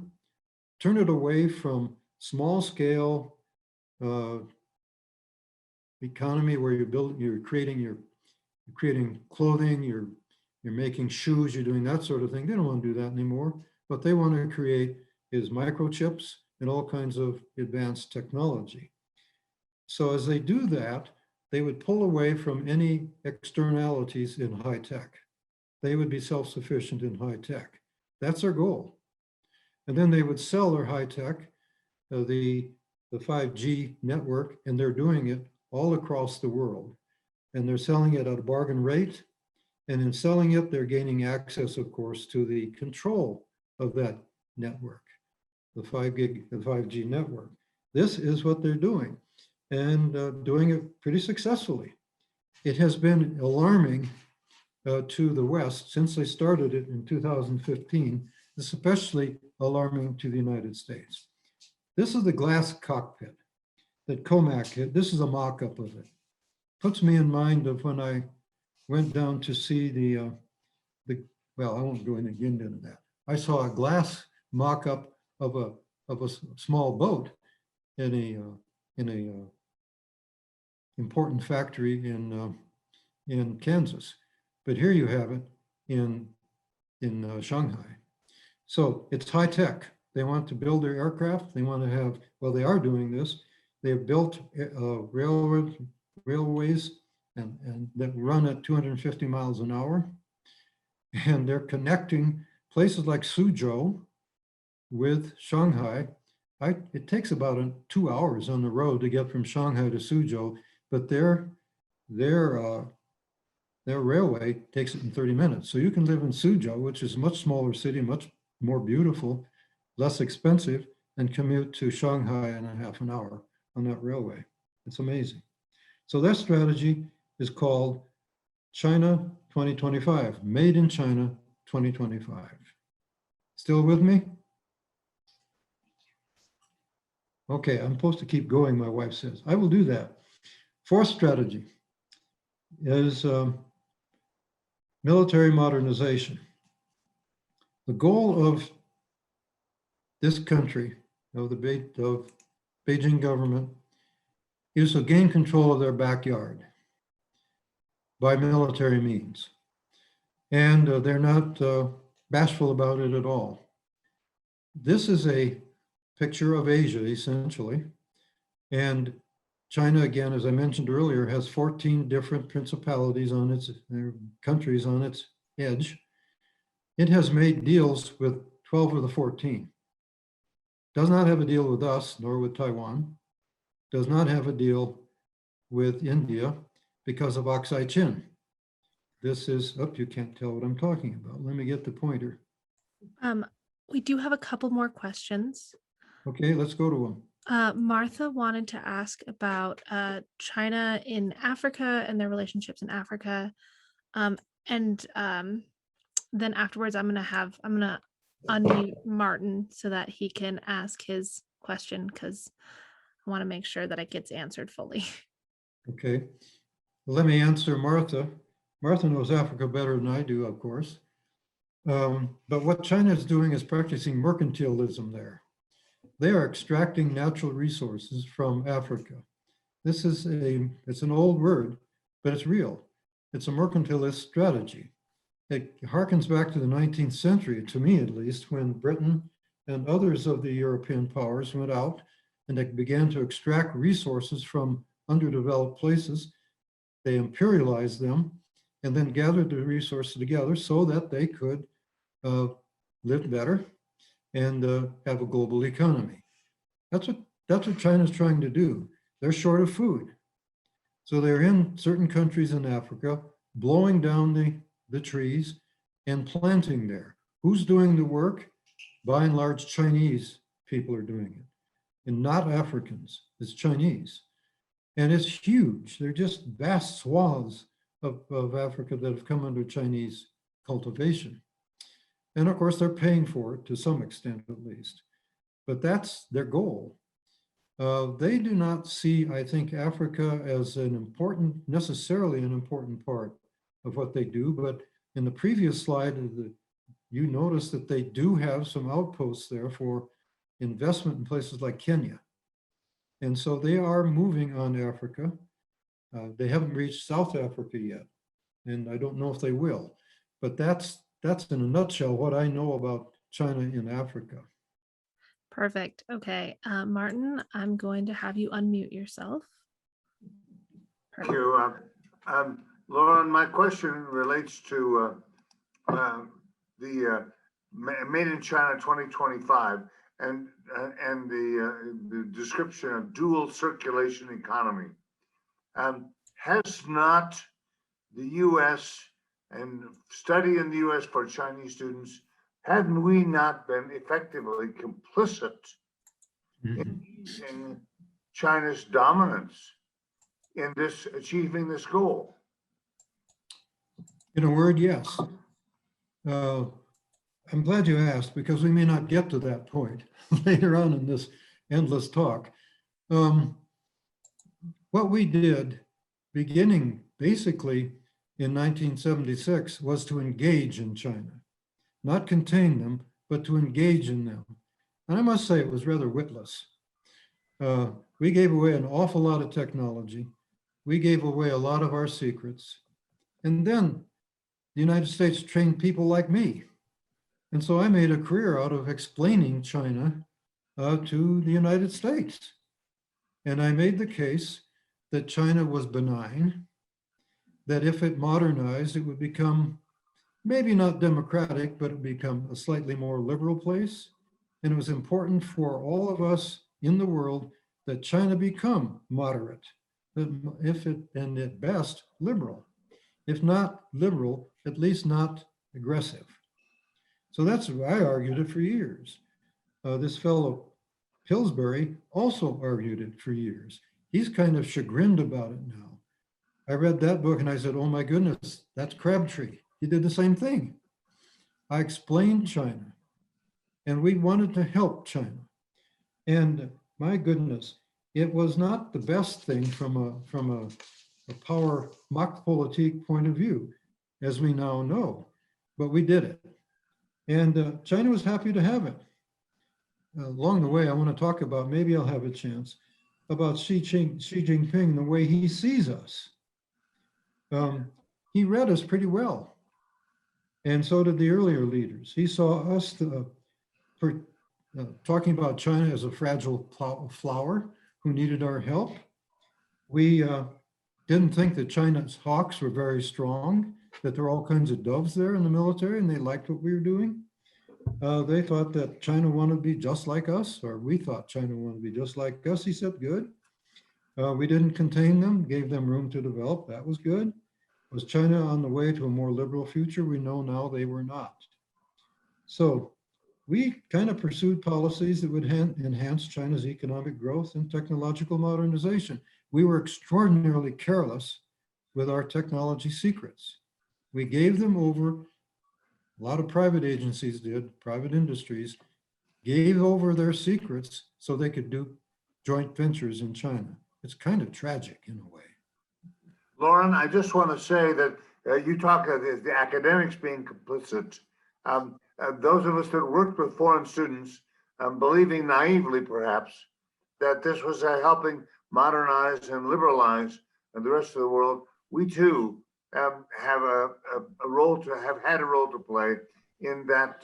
[SPEAKER 2] turn it away from small-scale economy where you're creating clothing, you're making shoes, you're doing that sort of thing. They don't want to do that anymore. What they want to create is microchips and all kinds of advanced technology. So as they do that, they would pull away from any externalities in high tech. They would be self-sufficient in high tech. That's their goal. And then they would sell their high tech, the 5G network, and they're doing it all across the world. And they're selling it at a bargain rate. And in selling it, they're gaining access, of course, to the control of that network, the 5G network. This is what they're doing, and doing it pretty successfully. It has been alarming to the West since they started it in 2015, especially alarming to the United States. This is the glass cockpit that Comac hit. This is a mock-up of it. Puts me in mind of when I went down to see well, I won't go into that. I saw a glass mock-up of a small boat in a important factory in Kansas, but here you have it in Shanghai. So it's high tech. They want to build their aircraft. They want to have, well, they are doing this. They have built railways and that run at 250 miles an hour. And they're connecting places like Suzhou with Shanghai. It takes about 2 hours on the road to get from Shanghai to Suzhou, but their railway takes it in 30 minutes. So you can live in Suzhou, which is a much smaller city, much more beautiful, less expensive, and commute to Shanghai in a half an hour on that railway. It's amazing. So their strategy is called China 2025, Made in China 2025. Still with me? Okay, I'm supposed to keep going, my wife says. I will do that. Fourth strategy is military modernization. The goal of this country, of the Beijing government, is to gain control of their backyard by military means. And they're not bashful about it at all. This is a picture of Asia, essentially. And China, again, as I mentioned earlier, has 14 different principalities on its countries on its edge. It has made deals with 12 of the 14. Does not have a deal with us, nor with Taiwan. Does not have a deal with India because of Aksai Chin. This is, you can't tell what I'm talking about. Let me get the pointer.
[SPEAKER 1] We do have a couple more questions.
[SPEAKER 2] Okay, let's go to them.
[SPEAKER 1] Martha wanted to ask about China in Africa and their relationships in Africa. And then afterwards, I'm gonna unmute Martin so that he can ask his question, because I want to make sure that it gets answered fully.
[SPEAKER 2] Okay, well, let me answer Martha. Martha knows Africa better than I do, of course. But what China is doing is practicing mercantilism there. They are extracting natural resources from Africa. This is it's an old word, but it's real. It's a mercantilist strategy. It harkens back to the 19th century, to me at least, when Britain and others of the European powers went out and they began to extract resources from underdeveloped places. They imperialized them and then gathered the resources together so that they could live better and have a global economy. That's what China's trying to do. They're short of food. So they're in certain countries in Africa, blowing down the trees and planting there. Who's doing the work? by and large, Chinese people are doing it, and not Africans, it's Chinese. And it's huge. They're just vast swaths of Africa that have come under Chinese cultivation. And of course, they're paying for it to some extent at least, but that's their goal. They do not see, I think, Africa as necessarily an important part of what they do, but in the previous slide, you notice that they do have some outposts there for investment in places like Kenya. And so they are moving on Africa. They haven't reached South Africa yet, and I don't know if they will, but that's in a nutshell what I know about China in Africa.
[SPEAKER 1] Perfect. Okay. Martin, I'm going to have you unmute yourself.
[SPEAKER 3] Thank you. Lauren, my question relates to the Made in China 2025 and the description of dual circulation economy. Has not the U.S. and study in the U.S. for Chinese students, hadn't we not been effectively complicit in easing China's dominance in achieving this goal?
[SPEAKER 2] In a word, yes. I'm glad you asked, because we may not get to that point later on in this endless talk. What we did, beginning basically in 1976, was to engage in China, not contain them, but to engage in them. And I must say it was rather witless. We gave away an awful lot of technology. We gave away a lot of our secrets. And then the United States trained people like me. And so I made a career out of explaining China to the United States. And I made the case that China was benign, that if it modernized, it would become maybe not democratic, but it would become a slightly more liberal place. And it was important for all of us in the world that China become moderate, and at best, liberal. If not liberal, at least not aggressive. So I argued it for years. This fellow Pillsbury also argued it for years. He's kind of chagrined about it now. I read that book and I said, oh my goodness, that's Crabtree. He did the same thing. I explained China, and we wanted to help China. And my goodness, it was not the best thing from a power Machtpolitik point of view, as we now know, but we did it. And China was happy to have it. Along the way, I want to talk about, maybe I'll have a chance, about Xi Jinping, the way he sees us. He read us pretty well. And so did the earlier leaders. He saw us talking about China as a fragile flower who needed our help. We didn't think that China's hawks were very strong, that there were all kinds of doves there in the military, and they liked what we were doing. They thought that China wanted to be just like us, or we thought China wanted to be just like us. He said, good. We didn't contain them, gave them room to develop. That was good. Was China on the way to a more liberal future? We know now they were not. So we kind of pursued policies that would enhance China's economic growth and technological modernization. We were extraordinarily careless with our technology secrets. We gave them over, a lot of private agencies did, private industries, gave over their secrets so they could do joint ventures in China. It's kind of tragic in a way.
[SPEAKER 3] Loren, I just want to say that you talk of the academics being complicit. Those of us that worked with foreign students, believing naively perhaps, that this was helping modernize and liberalize the rest of the world, we too have had a role to play in that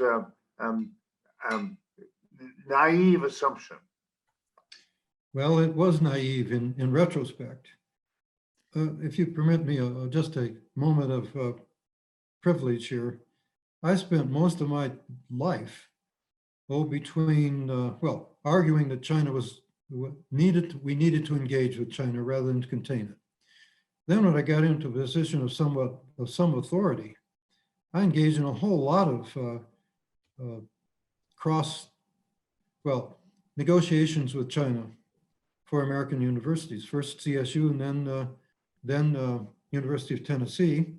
[SPEAKER 3] naive assumption.
[SPEAKER 2] Well, it was naive in retrospect. If you permit me just a moment of privilege here, I spent most of my life, between, arguing that China we needed to engage with China rather than to contain it. Then when I got into a position of some authority, I engaged in a whole lot of negotiations with China for American universities, first CSU and then University of Tennessee,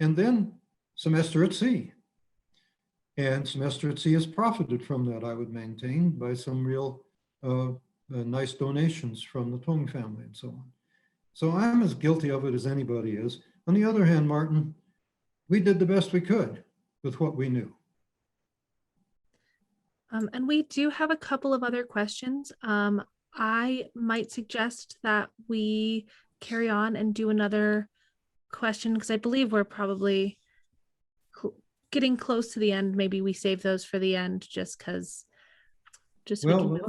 [SPEAKER 2] and then semester at sea. And semester at sea has profited from that, I would maintain, by some real nice donations from the Tong family and so on. So I'm as guilty of it as anybody is. On the other hand, Martin, we did the best we could with what we knew.
[SPEAKER 1] And we do have a couple of other questions. I might suggest that we carry on and do another question because I believe we're probably getting close to the end. Maybe we save those for the end just because.
[SPEAKER 2] Well,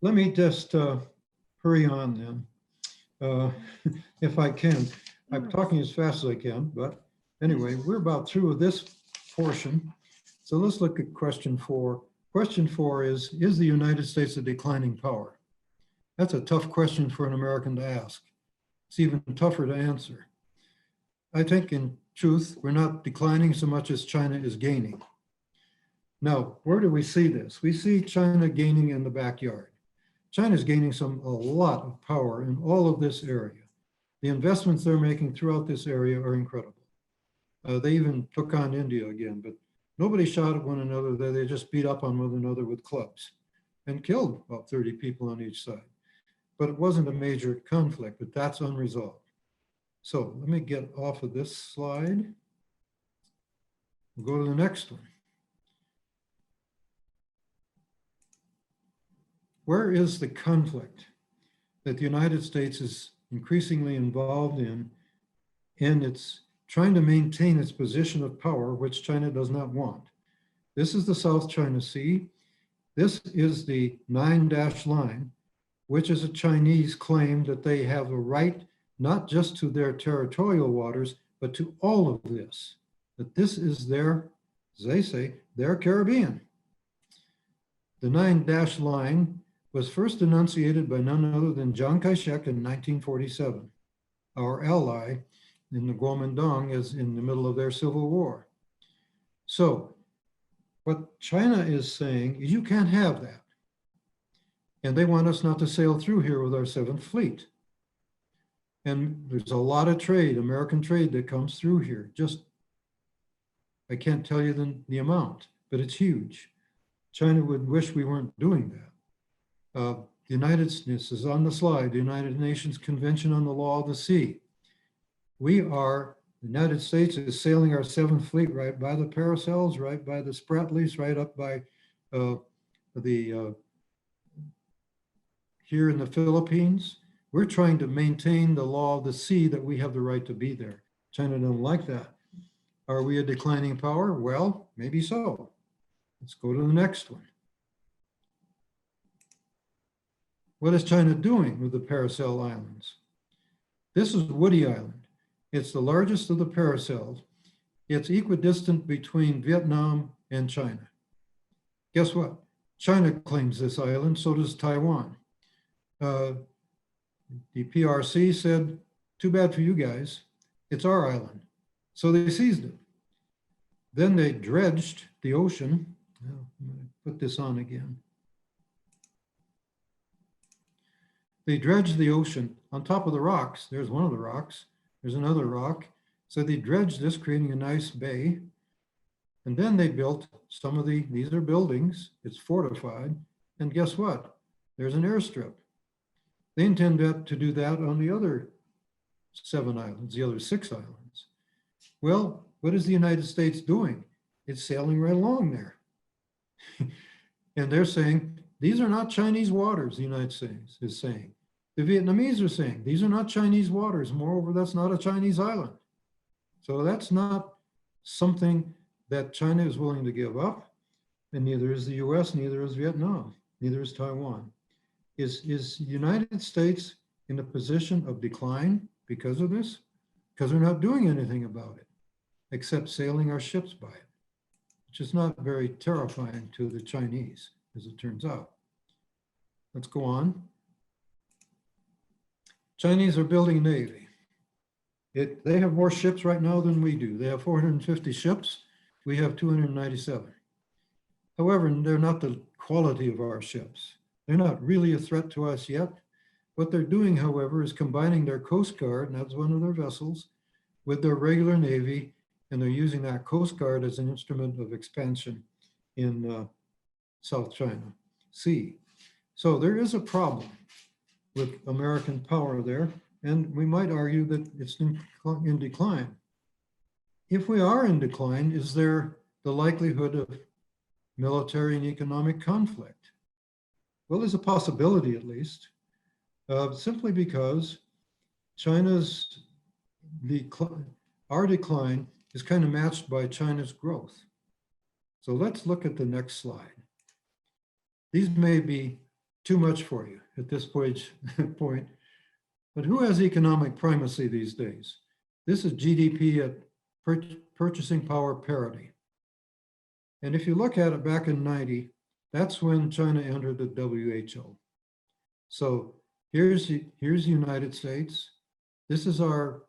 [SPEAKER 2] let me just hurry on then, if I can. I'm talking as fast as I can, but anyway, we're about through with this portion. So let's look at question 4. Question 4 is the United States a declining power? That's a tough question for an American to ask. It's even tougher to answer. I think in truth, we're not declining so much as China is gaining. Now, where do we see this? We see China gaining in the backyard. China's gaining a lot of power in all of this area. The investments they're making throughout this area are incredible. They even took on India again, but nobody shot at one another there. They just beat up on one another with clubs and killed about 30 people on each side. But it wasn't a major conflict, but that's unresolved. So let me get off of this slide. We'll go to the next one. Where is the conflict that the United States is increasingly involved in its trying to maintain its position of power, which China does not want? This is the South China Sea. This is the 9-dash line, which is a Chinese claim that they have a right not just to their territorial waters, but to all of this, that this is their, as they say, their Caribbean. The 9-dash line was first enunciated by none other than Chiang Kai-shek in 1947, our ally in the Kuomintang as in the middle of their civil war. So what China is saying is you can't have that. And they want us not to sail through here with our 7th Fleet. And there's a lot of trade, American trade that comes through here. Just, I can't tell you the amount, but it's huge. China would wish we weren't doing that. This is on the slide, the United Nations Convention on the Law of the Sea. The United States is sailing our 7th Fleet right by the Paracels, right by the Spratlys, right up by here in the Philippines. We're trying to maintain the law of the sea that we have the right to be there. China doesn't like that. Are we a declining power? Well, maybe so. Let's go to the next one. What is China doing with the Paracel Islands? This is Woody Island. It's the largest of the Paracels. It's equidistant between Vietnam and China. Guess what? China claims this island, so does Taiwan. The PRC said, too bad for you guys, it's our island. So they seized it. Then they dredged the ocean. I'm going to put this on again. They dredged the ocean on top of the rocks. There's one of the rocks. There's another rock. So they dredged this, creating a nice bay. And then they built these are buildings. It's fortified. And guess what? There's an airstrip. They intend to do that on the other 7 islands, the other 6 islands. Well, what is the United States doing? It's sailing right along there. And they're saying, these are not Chinese waters, the United States is saying. The Vietnamese are saying, these are not Chinese waters. Moreover, that's not a Chinese island. So that's not something that China is willing to give up. And neither is the US, neither is Vietnam, neither is Taiwan. Is the United States in a position of decline because of this? Because we're not doing anything about it, except sailing our ships by it, which is not very terrifying to the Chinese, as it turns out. Let's go on. Chinese are building a navy. They have more ships right now than we do. They have 450 ships. We have 297. However, they're not the quality of our ships. They're not really a threat to us yet. What they're doing, however, is combining their Coast Guard, and that's one of their vessels, with their regular Navy, and they're using that Coast Guard as an instrument of expansion in South China Sea. So there is a problem with American power there, and we might argue that it's in decline. If we are in decline, is there the likelihood of military and economic conflict? Well, there's a possibility at least, simply because China's our decline is kind of matched by China's growth. So let's look at the next slide. These may be too much for you at this point, but who has economic primacy these days? This is GDP at purchasing power parity. And if you look at it back in 90, that's when China entered the WHO. So here's the United States. This is our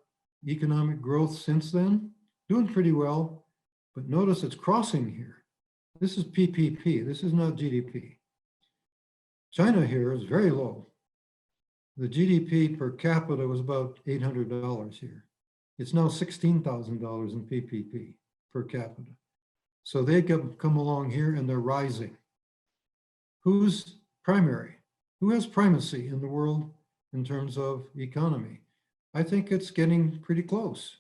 [SPEAKER 2] economic growth since then, doing pretty well, but notice it's crossing here. This is PPP, this is not GDP. China here is very low. The GDP per capita was about $800 here. It's now $16,000 in PPP per capita. So they come along here and they're rising. Who's primary? Who has primacy in the world in terms of economy? I think it's getting pretty close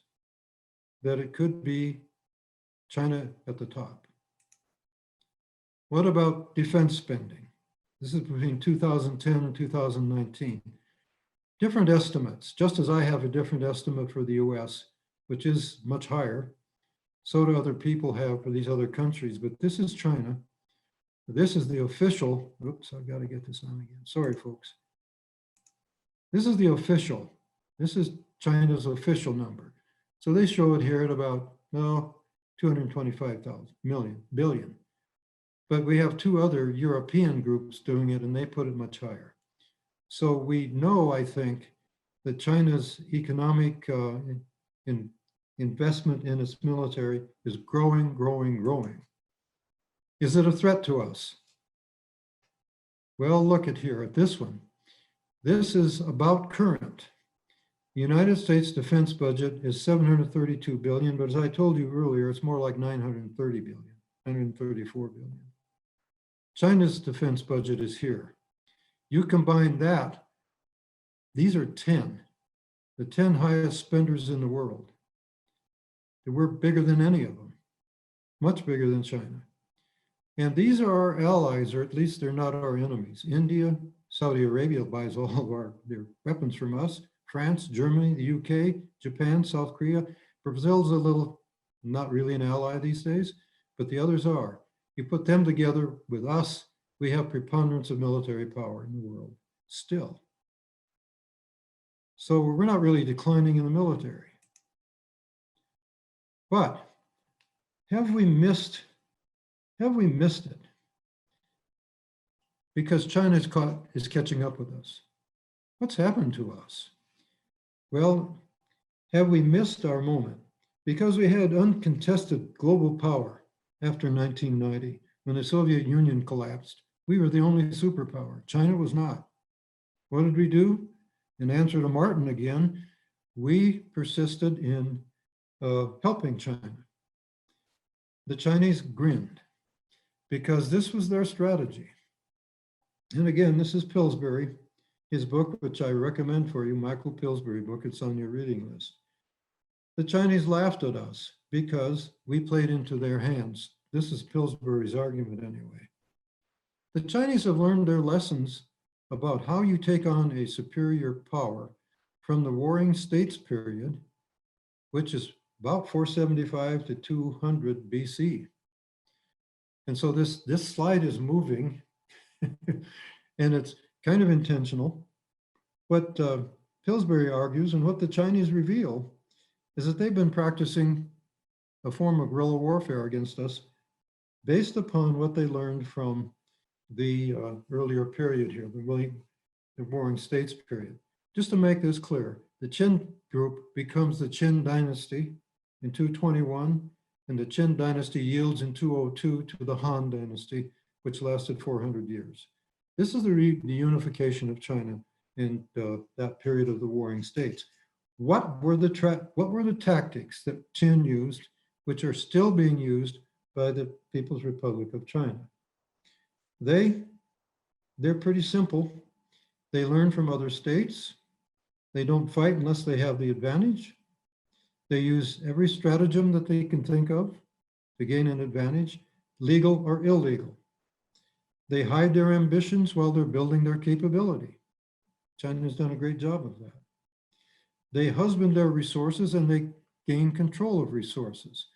[SPEAKER 2] that it could be China at the top. What about defense spending? This is between 2010 and 2019. Different estimates, just as I have a different estimate for the US, which is much higher. So do other people have for these other countries, but this is China. This is the official, oops, I've got to get this on again. Sorry, folks. This is the official. This is China's official number. So they show it here at about, no, 225,000 billion. But we have two other European groups doing it and they put it much higher. So we know, I think, that China's economic investment in its military is growing. Is it a threat to us? Well, look at here at this one. This is about current. The United States defense budget is 732 billion, but as I told you earlier, it's more like 930 billion, 934 billion. China's defense budget is here. You combine that, these are 10, the 10 highest spenders in the world. We're bigger than any of them, much bigger than China. And these are our allies, or at least they're not our enemies. India, Saudi Arabia buys all of their weapons from us. France, Germany, the UK, Japan, South Korea. Brazil's a little, not really an ally these days, but the others are. You put them together with us, we have preponderance of military power in the world, still. So we're not really declining in the military. But have we missed it? Because China is catching up with us. What's happened to us? Well, have we missed our moment? Because we had uncontested global power after 1990, when the Soviet Union collapsed. We were the only superpower. China was not. What did we do? In answer to Martin again, we persisted in helping China. The Chinese grinned because this was their strategy. And again, this is Pillsbury, his book, which I recommend for you, Michael Pillsbury book, it's on your reading list. The Chinese laughed at us because we played into their hands. This is Pillsbury's argument anyway. The Chinese have learned their lessons about how you take on a superior power from the Warring States period, which is about 475 to 200 BC. And so this slide is moving and it's kind of intentional. What Pillsbury argues and what the Chinese reveal is that they've been practicing a form of guerrilla warfare against us based upon what they learned from the earlier period here, the Warring States period. Just to make this clear, the Qin group becomes the Qin dynasty in 221, and the Qin dynasty yields in 202 to the Han dynasty, which lasted 400 years. This is the unification of China in that period of the warring states. What were the tactics that Qin used, which are still being used by the People's Republic of China? They're pretty simple. They learn from other states. They don't fight unless they have the advantage. They use every stratagem that they can think of to gain an advantage, legal or illegal. They hide their ambitions while they're building their capability. China's done a great job of that. They husband their resources and they gain control of resources.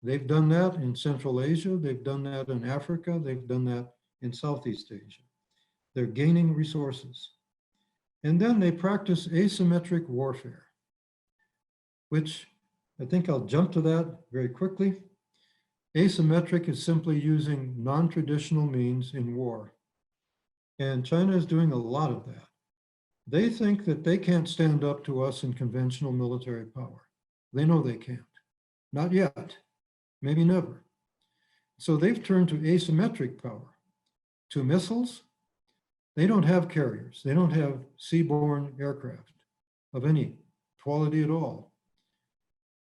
[SPEAKER 2] They've done that in Central Asia. They've done that in Africa. They've done that in Southeast Asia. They're gaining resources. And then they practice asymmetric warfare, which I think I'll jump to that very quickly. Asymmetric is simply using non-traditional means in war. And China is doing a lot of that. They think that they can't stand up to us in conventional military power. They know they can't. Not yet, maybe never. So they've turned to asymmetric power, to missiles. They don't have carriers. They don't have seaborne aircraft of any quality at all.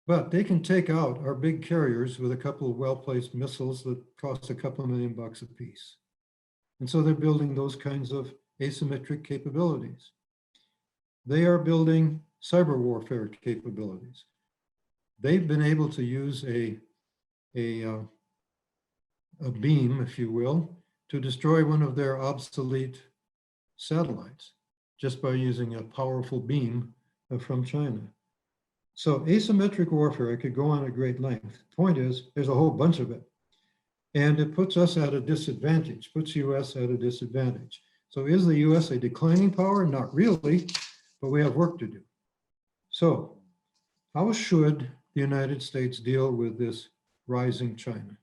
[SPEAKER 2] But they can take out our big carriers with a couple of well-placed missiles that cost a couple $1 million a piece. And so they're building those kinds of asymmetric capabilities. They are building cyber warfare capabilities. They've been able to use a beam, if you will, to destroy one of their obsolete satellites just by using a powerful beam from China. So asymmetric warfare, I could go on at great length. The point is, there's a whole bunch of it. And it puts us at a disadvantage, puts US at a disadvantage. So is the US a declining power? Not really, but we have work to do. So how should the United States deal with this rising China?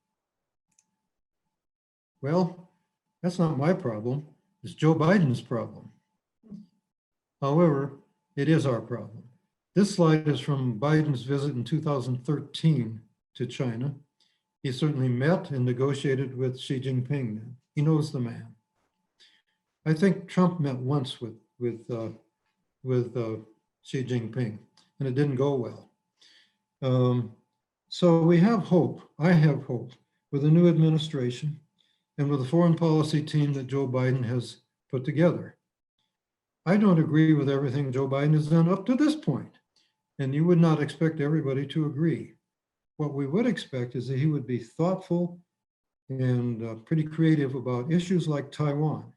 [SPEAKER 2] Well, that's not my problem. It's Joe Biden's problem. However, it is our problem. This slide is from Biden's visit in 2013 to China. He certainly met and negotiated with Xi Jinping. He knows the man. I think Trump met once with Xi Jinping, and it didn't go well. So we have hope. I have hope with the new administration and with the foreign policy team that Joe Biden has put together. I don't agree with everything Joe Biden has done up to this point, and you would not expect everybody to agree. What we would expect is that he would be thoughtful and pretty creative about issues like Taiwan,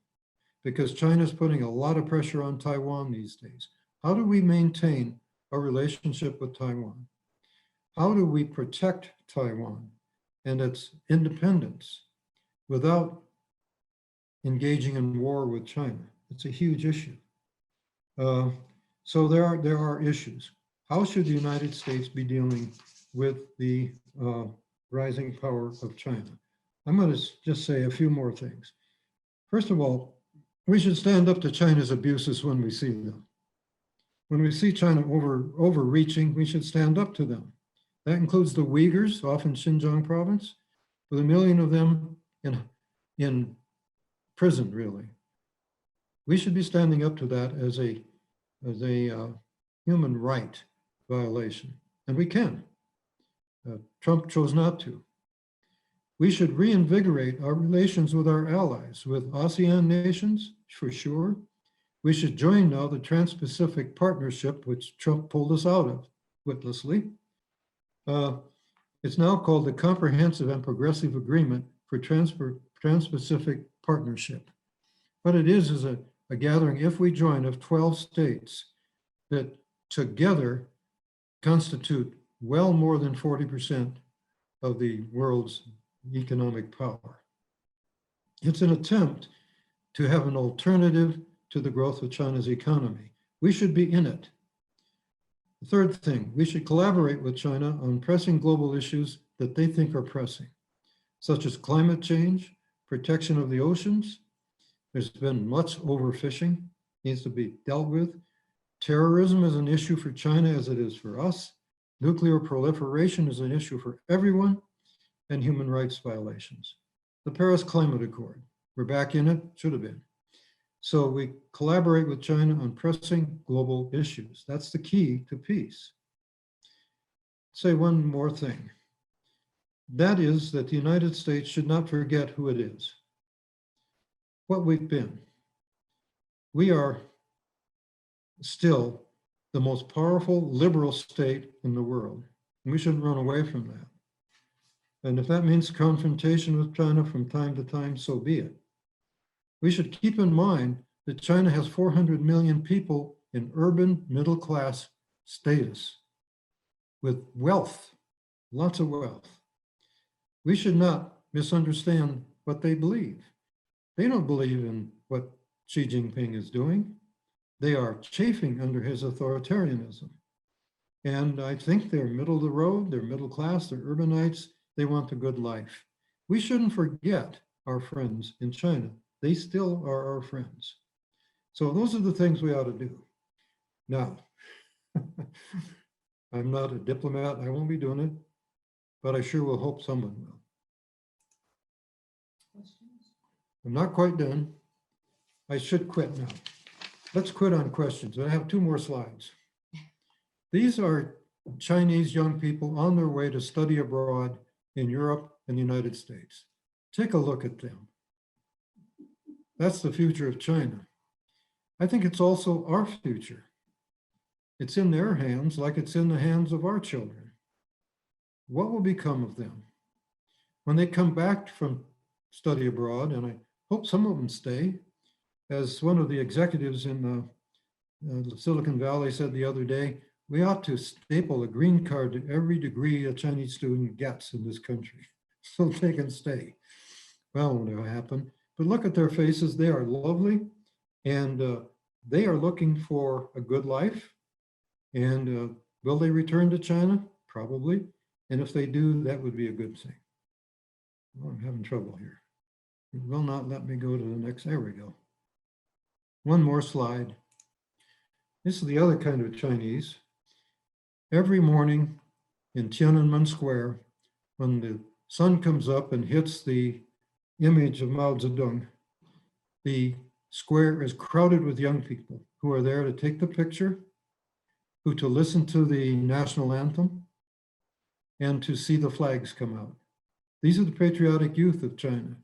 [SPEAKER 2] because China's putting a lot of pressure on Taiwan these days. How do we maintain a relationship with Taiwan? How do we protect Taiwan and its independence without engaging in war with China? It's a huge issue. So there are issues. How should the United States be dealing with the rising power of China? I'm going to just say a few more things. First of all, we should stand up to China's abuses when we see them. When we see China overreaching, we should stand up to them. That includes the Uyghurs, often Xinjiang province, with 1 million of them in prison, really. We should be standing up to that as a human right violation, and we can. Trump chose not to. We should reinvigorate our relations with our allies, with ASEAN nations, for sure. We should join now the Trans-Pacific Partnership, which Trump pulled us out of witlessly. It's now called the Comprehensive and Progressive Agreement for Trans-Pacific Partnership. What it is a gathering, if we join, of 12 states that together constitute well more than 40% of the world's economic power. It's an attempt to have an alternative to the growth of China's economy. We should be in it. The third thing, we should collaborate with China on pressing global issues that they think are pressing, such as climate change, protection of the oceans. There's been much overfishing, needs to be dealt with. Terrorism is an issue for China as it is for us. Nuclear proliferation is an issue for everyone, and human rights violations. The Paris Climate Accord, we're back in it, should have been. So we collaborate with China on pressing global issues. That's the key to peace. Say one more thing. That is that the United States should not forget who it is, what we've been. We are still the most powerful liberal state in the world. And we shouldn't run away from that. And if that means confrontation with China from time to time, so be it. We should keep in mind that China has 400 million people in urban middle class status with wealth, lots of wealth. We should not misunderstand what they believe. They don't believe in what Xi Jinping is doing. They are chafing under his authoritarianism. And I think they're middle of the road, they're middle class, they're urbanites, they want the good life. We shouldn't forget our friends in China. They still are our friends. So those are the things we ought to do. Now, I'm not a diplomat, I won't be doing it, but I sure will hope someone will. I'm not quite done. I should quit now. Let's quit on questions. I have 2 more slides. These are Chinese young people on their way to study abroad in Europe and the United States. Take a look at them. That's the future of China. I think it's also our future. It's in their hands like it's in the hands of our children. What will become of them? When they come back from study abroad, and I hope some of them stay, as one of the executives in Silicon Valley said the other day, we ought to staple a green card to every degree a Chinese student gets in this country, so they can stay. Well, won't ever happen. But look at their faces, they are lovely, and they are looking for a good life. And will they return to China? Probably. And if they do, that would be a good thing. Well, I'm having trouble here. It will not let me go to the next, there we go. One more slide. This is the other kind of Chinese. Every morning in Tiananmen Square, when the sun comes up and hits the image of Mao Zedong, the square is crowded with young people who are there to take the picture, who to listen to the national anthem, and to see the flags come out. These are the patriotic youth of China.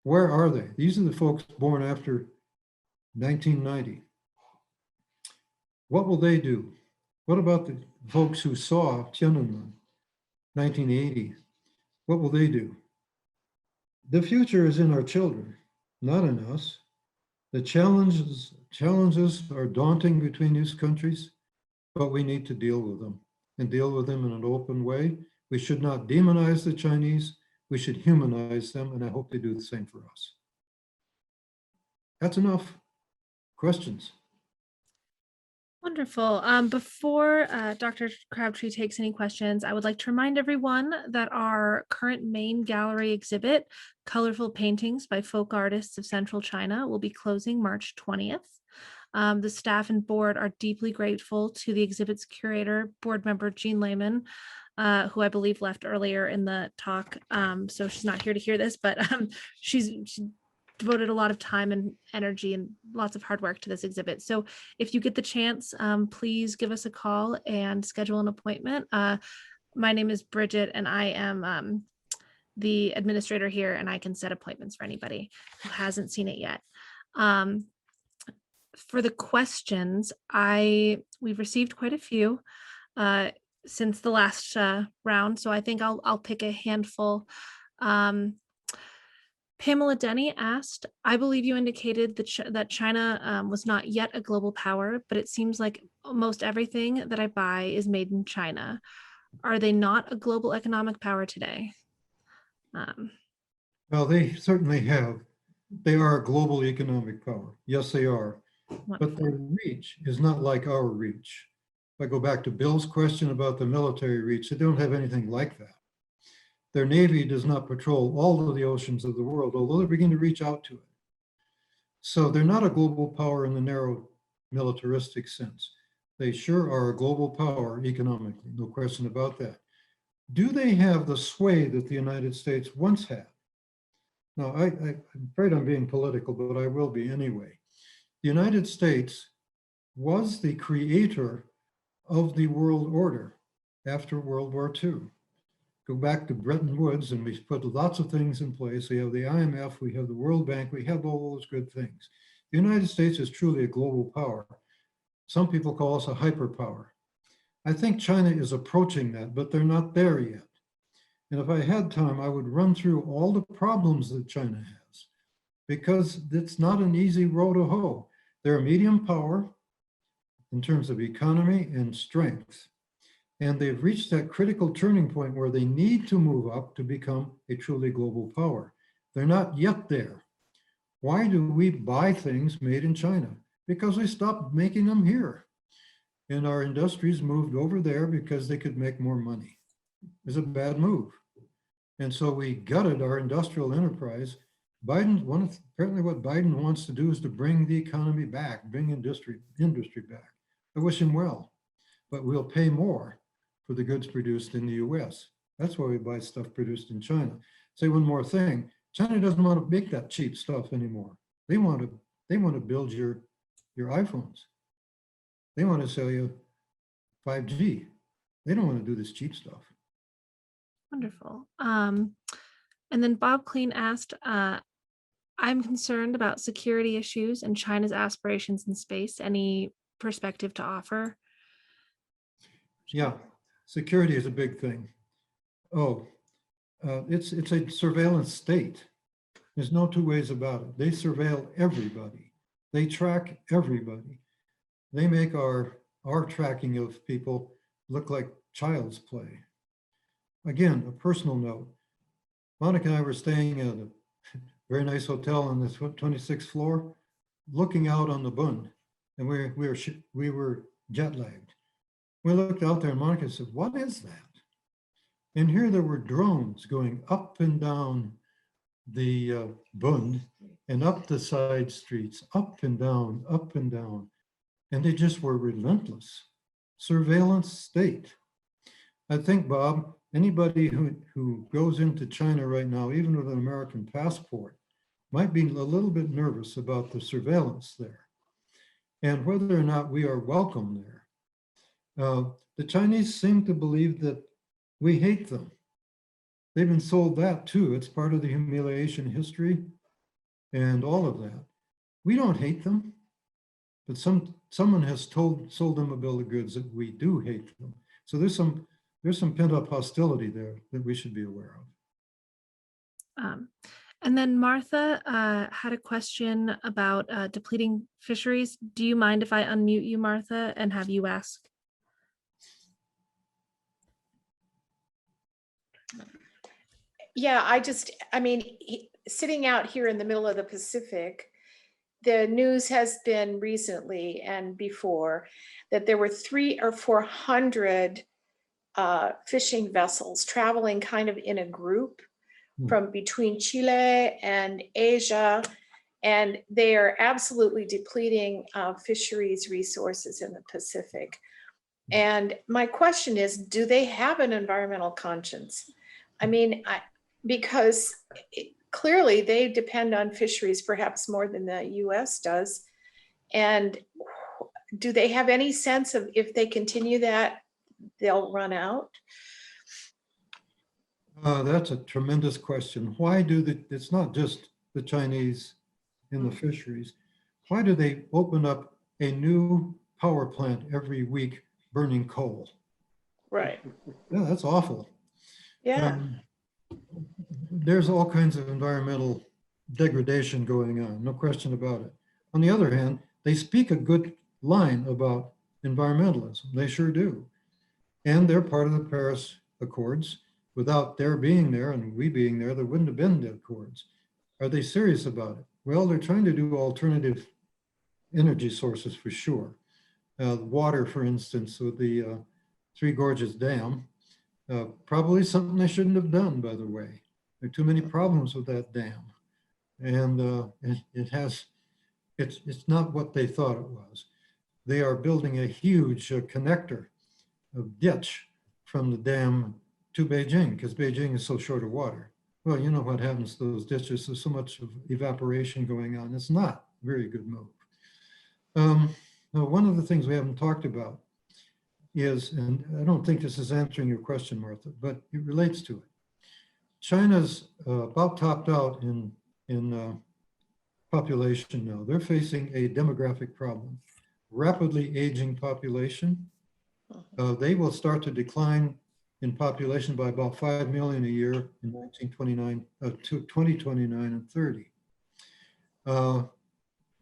[SPEAKER 2] Where are they? These are the folks born after 1990. What will they do? What about the folks who saw Tiananmen, 1980? What will they do? The future is in our children, not in us. The challenges are daunting between these countries, but we need to deal with them and deal with them in an open way. We should not demonize the Chinese. We should humanize them, and I hope they do the same for us. That's enough. Questions?
[SPEAKER 1] Wonderful. Before Dr. Crabtree takes any questions, I would like to remind everyone that our current main gallery exhibit, Colorful Paintings by Folk Artists of Central China, will be closing March 20th. The staff and board are deeply grateful to the exhibit's curator, board member Jean Lehman, who I believe left earlier in the talk. So she's not here to hear this, but she devoted a lot of time and energy and lots of hard work to this exhibit. So if you get the chance, please give us a call and schedule an appointment. My name is Bridget and I am the administrator here, and I can set appointments for anybody who hasn't seen it yet. For the questions, we've received quite a few since the last round, so I think I'll pick a handful. Pamela Denny asked, I believe you indicated that China was not yet a global power, but it seems like almost everything that I buy is made in China. Are they not a global economic power today?
[SPEAKER 2] Well, they certainly have. They are a global economic power. Yes, they are. But their reach is not like our reach. If I go back to Bill's question about the military reach, they don't have anything like that. Their Navy does not patrol all of the oceans of the world, although they're beginning to reach out to it. So they're not a global power in the narrow militaristic sense. They sure are a global power economically, no question about that. Do they have the sway that the United States once had? Now, I'm afraid I'm being political, but I will be anyway. The United States was the creator of the world order after World War II. Go back to Bretton Woods, and we put lots of things in place. We have the IMF, we have the World Bank, we have all those good things. The United States is truly a global power. Some people call us a hyperpower. I think China is approaching that, but they're not there yet. And if I had time, I would run through all the problems that China has, because it's not an easy row to hoe. They're a medium power in terms of economy and strength. And they've reached that critical turning point where they need to move up to become a truly global power. They're not yet there. Why do we buy things made in China? Because we stopped making them here. And our industries moved over there because they could make more money. It was a bad move. And so we gutted our industrial enterprise. Apparently what Biden wants to do is to bring the economy back, bring industry back. I wish him well, but we'll pay more for the goods produced in the US. That's why we buy stuff produced in China. Say one more thing, China doesn't want to make that cheap stuff anymore. They want to build your iPhones. They want to sell you 5G. They don't want to do this cheap stuff.
[SPEAKER 1] Wonderful. And then Bob Clean asked, I'm concerned about security issues and China's aspirations in space. Any perspective to offer?
[SPEAKER 2] Yeah, security is a big thing. It's a surveillance state. There's no two ways about it. They surveil everybody. They track everybody. They make our tracking of people look like child's play. Again, a personal note. Monica and I were staying at a very nice hotel on the 26th floor, looking out on the Bund, and we were jet lagged. We looked out there, and Monica said, "What is that?" And here there were drones going up and down the Bund and up the side streets, up and down, and they just were relentless. Surveillance state. I think, Bob, anybody who goes into China right now, even with an American passport, might be a little bit nervous about the surveillance there and whether or not we are welcome there. The Chinese seem to believe that we hate them. They've been sold that too. It's part of the humiliation history and all of that. We don't hate them, but someone has sold them a bill of goods that we do hate them. So there's some pent-up hostility there that we should be aware of.
[SPEAKER 1] And then Martha had a question about depleting fisheries. Do you mind if I unmute you, Martha, and have you ask?
[SPEAKER 5] Yeah, sitting out here in the middle of the Pacific, the news has been recently and before that there were 300 or 400 fishing vessels traveling kind of in a group from between Chile and Asia, and they are absolutely depleting fisheries resources in the Pacific. And my question is, do they have an environmental conscience? I mean, because clearly they depend on fisheries perhaps more than the US does. And do they have any sense of if they continue that, they'll run out?
[SPEAKER 2] That's a tremendous question. Why it's not just the Chinese in the fisheries. Why do they open up a new power plant every week burning coal?
[SPEAKER 5] Right.
[SPEAKER 2] Yeah, that's awful.
[SPEAKER 5] Yeah.
[SPEAKER 2] There's all kinds of environmental degradation going on, no question about it. On the other hand, they speak a good line about environmentalism. They sure do. And they're part of the Paris Accords. Without their being there and we being there, there wouldn't have been the Accords. Are they serious about it? Well, they're trying to do alternative energy sources for sure. Water, for instance, with the Three Gorges Dam, probably something they shouldn't have done, by the way. There are too many problems with that dam. And it's not what they thought it was. they are building a huge connector, a ditch from the dam to Beijing, because Beijing is so short of water. Well, you know what happens to those ditches. There's so much of evaporation going on. It's not a very good move. Now, one of the things we haven't talked about is, and I don't think this is answering your question, Martha, but it relates to it. China's about topped out in population now. They're facing a demographic problem, rapidly aging population. They will start to decline in population by about 5 million a year in 2029 and 30.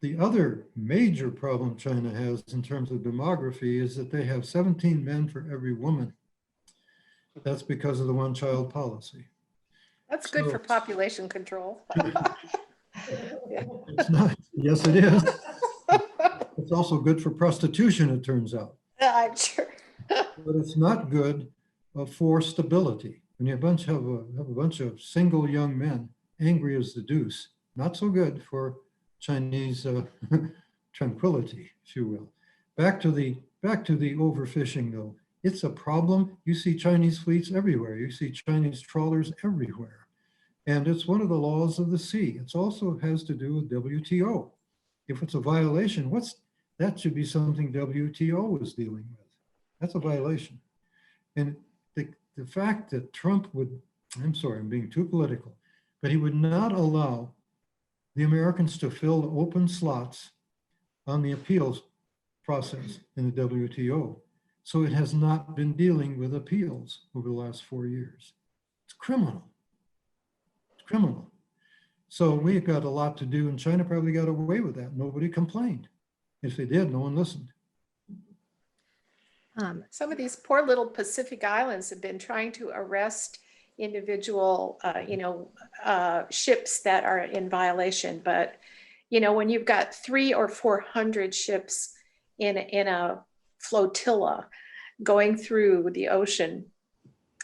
[SPEAKER 2] The other major problem China has in terms of demography is that they have 17 men for every woman. That's because of the one-child policy.
[SPEAKER 5] That's good for population control.
[SPEAKER 2] It's not, yes, it is. It's also good for prostitution, it turns out.
[SPEAKER 5] I'm sure.
[SPEAKER 2] But it's not good for stability. When you have a bunch of single young men, angry as the deuce, not so good for Chinese tranquility, if you will. Back to the overfishing, though. It's a problem. You see Chinese fleets everywhere. You see Chinese trawlers everywhere. And it's one of the laws of the sea. It also has to do with WTO. If it's a violation, that should be something WTO is dealing with. That's a violation. And the fact that Trump would, I'm sorry, I'm being too political, but he would not allow the Americans to fill the open slots on the appeals process in the WTO. So it has not been dealing with appeals over the last 4 years. It's criminal. It's criminal. So we've got a lot to do, and China probably got away with that. Nobody complained. If they did, no one listened.
[SPEAKER 5] Some of these poor little Pacific islands have been trying to arrest individual, ships that are in violation. But, when you've got 300 or 400 ships in a flotilla going through the ocean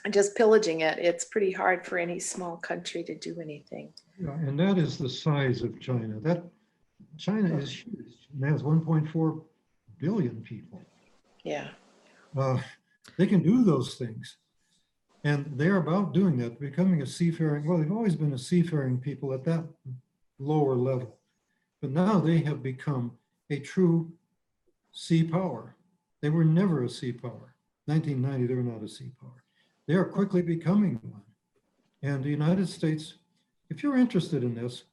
[SPEAKER 5] and just pillaging it, it's pretty hard for any small country to do anything.
[SPEAKER 2] Yeah, and that is the size of China. China is huge. It has 1.4 billion people.
[SPEAKER 5] Yeah.
[SPEAKER 2] They can do those things. And they're about doing that, becoming a seafaring, well, they've always been a seafaring people at that lower level. But now they have become a true sea power. They were never a sea power. 1990, they were not a sea power. They are quickly becoming one. And the United States, if you're interested in this,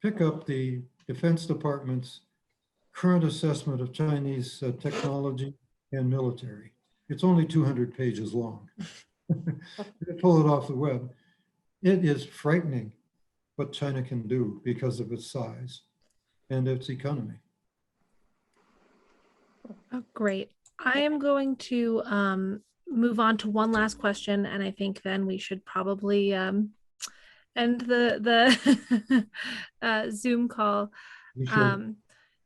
[SPEAKER 2] pick up the Defense Department's current assessment of Chinese technology and military. It's only 200 pages long. Pull it off the web. It is frightening what China can do because of its size and its economy.
[SPEAKER 1] Oh, great. I am going to move on to one last question, and I think then we should probably end the Zoom call.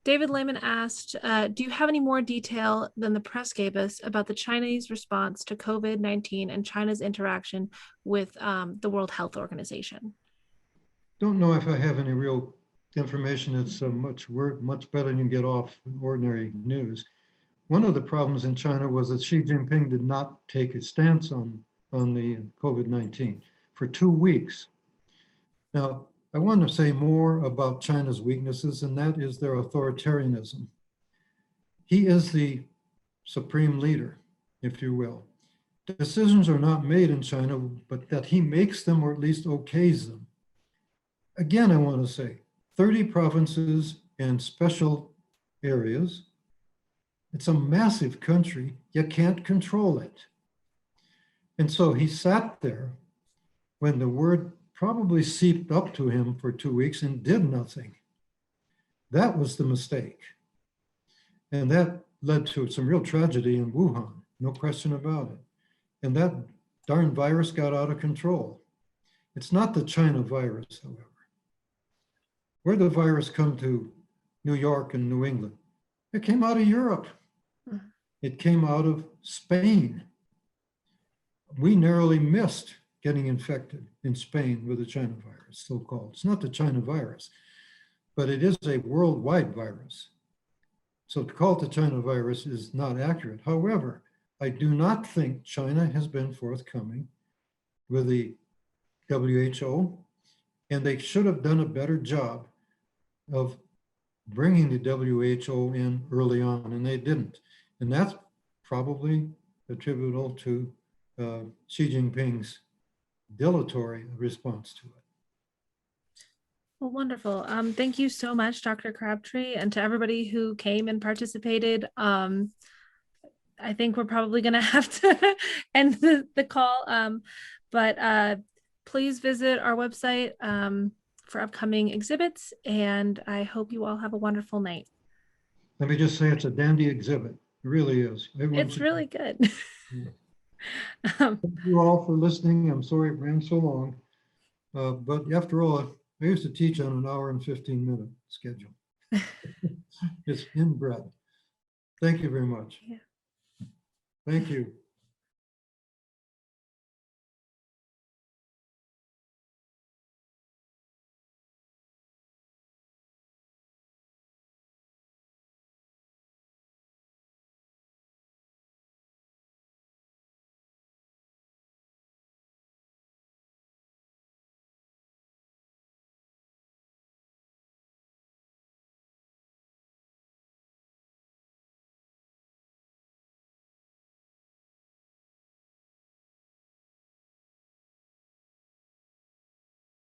[SPEAKER 1] David Lehman asked, do you have any more detail than the press gave us about the Chinese response to COVID-19 and China's interaction with the World Health Organization?
[SPEAKER 2] Don't know if I have any real information that's much better than you get off ordinary news. One of the problems in China was that Xi Jinping did not take a stance on the COVID-19 for 2 weeks. Now, I want to say more about China's weaknesses, and that is their authoritarianism. He is the supreme leader, if you will. Decisions are not made in China, but that he makes them or at least okays them. Again, I want to say 30 provinces and special areas. It's a massive country. You can't control it. And so he sat there when the word probably seeped up to him for 2 weeks and did nothing. That was the mistake. And that led to some real tragedy in Wuhan, no question about it. And that darn virus got out of control. It's not the China virus, however. Where did the virus come to New York and New England? It came out of Europe. It came out of Spain. We narrowly missed getting infected in Spain with the China virus, so-called. It's not the China virus, but it is a worldwide virus. So to call it the China virus is not accurate. However, I do not think China has been forthcoming with the WHO, and they should have done a better job of bringing the WHO in early on, and they didn't. And that's probably attributable to Xi Jinping's dilatory response to it.
[SPEAKER 1] Well, wonderful. Thank you so much, Dr. Crabtree, and to everybody who came and participated. I think we're probably going to have to end the call, but please visit our website for upcoming exhibits, and I hope you all have a wonderful night.
[SPEAKER 2] Let me just say it's a dandy exhibit. It really is. Everyone
[SPEAKER 1] It's
[SPEAKER 2] should-
[SPEAKER 1] really good.
[SPEAKER 2] Thank you all for listening. I'm sorry it ran so long. But after all, I used to teach on an hour and 15-minute schedule. It's inbred. Thank you very much.
[SPEAKER 1] Yeah.
[SPEAKER 2] Thank you.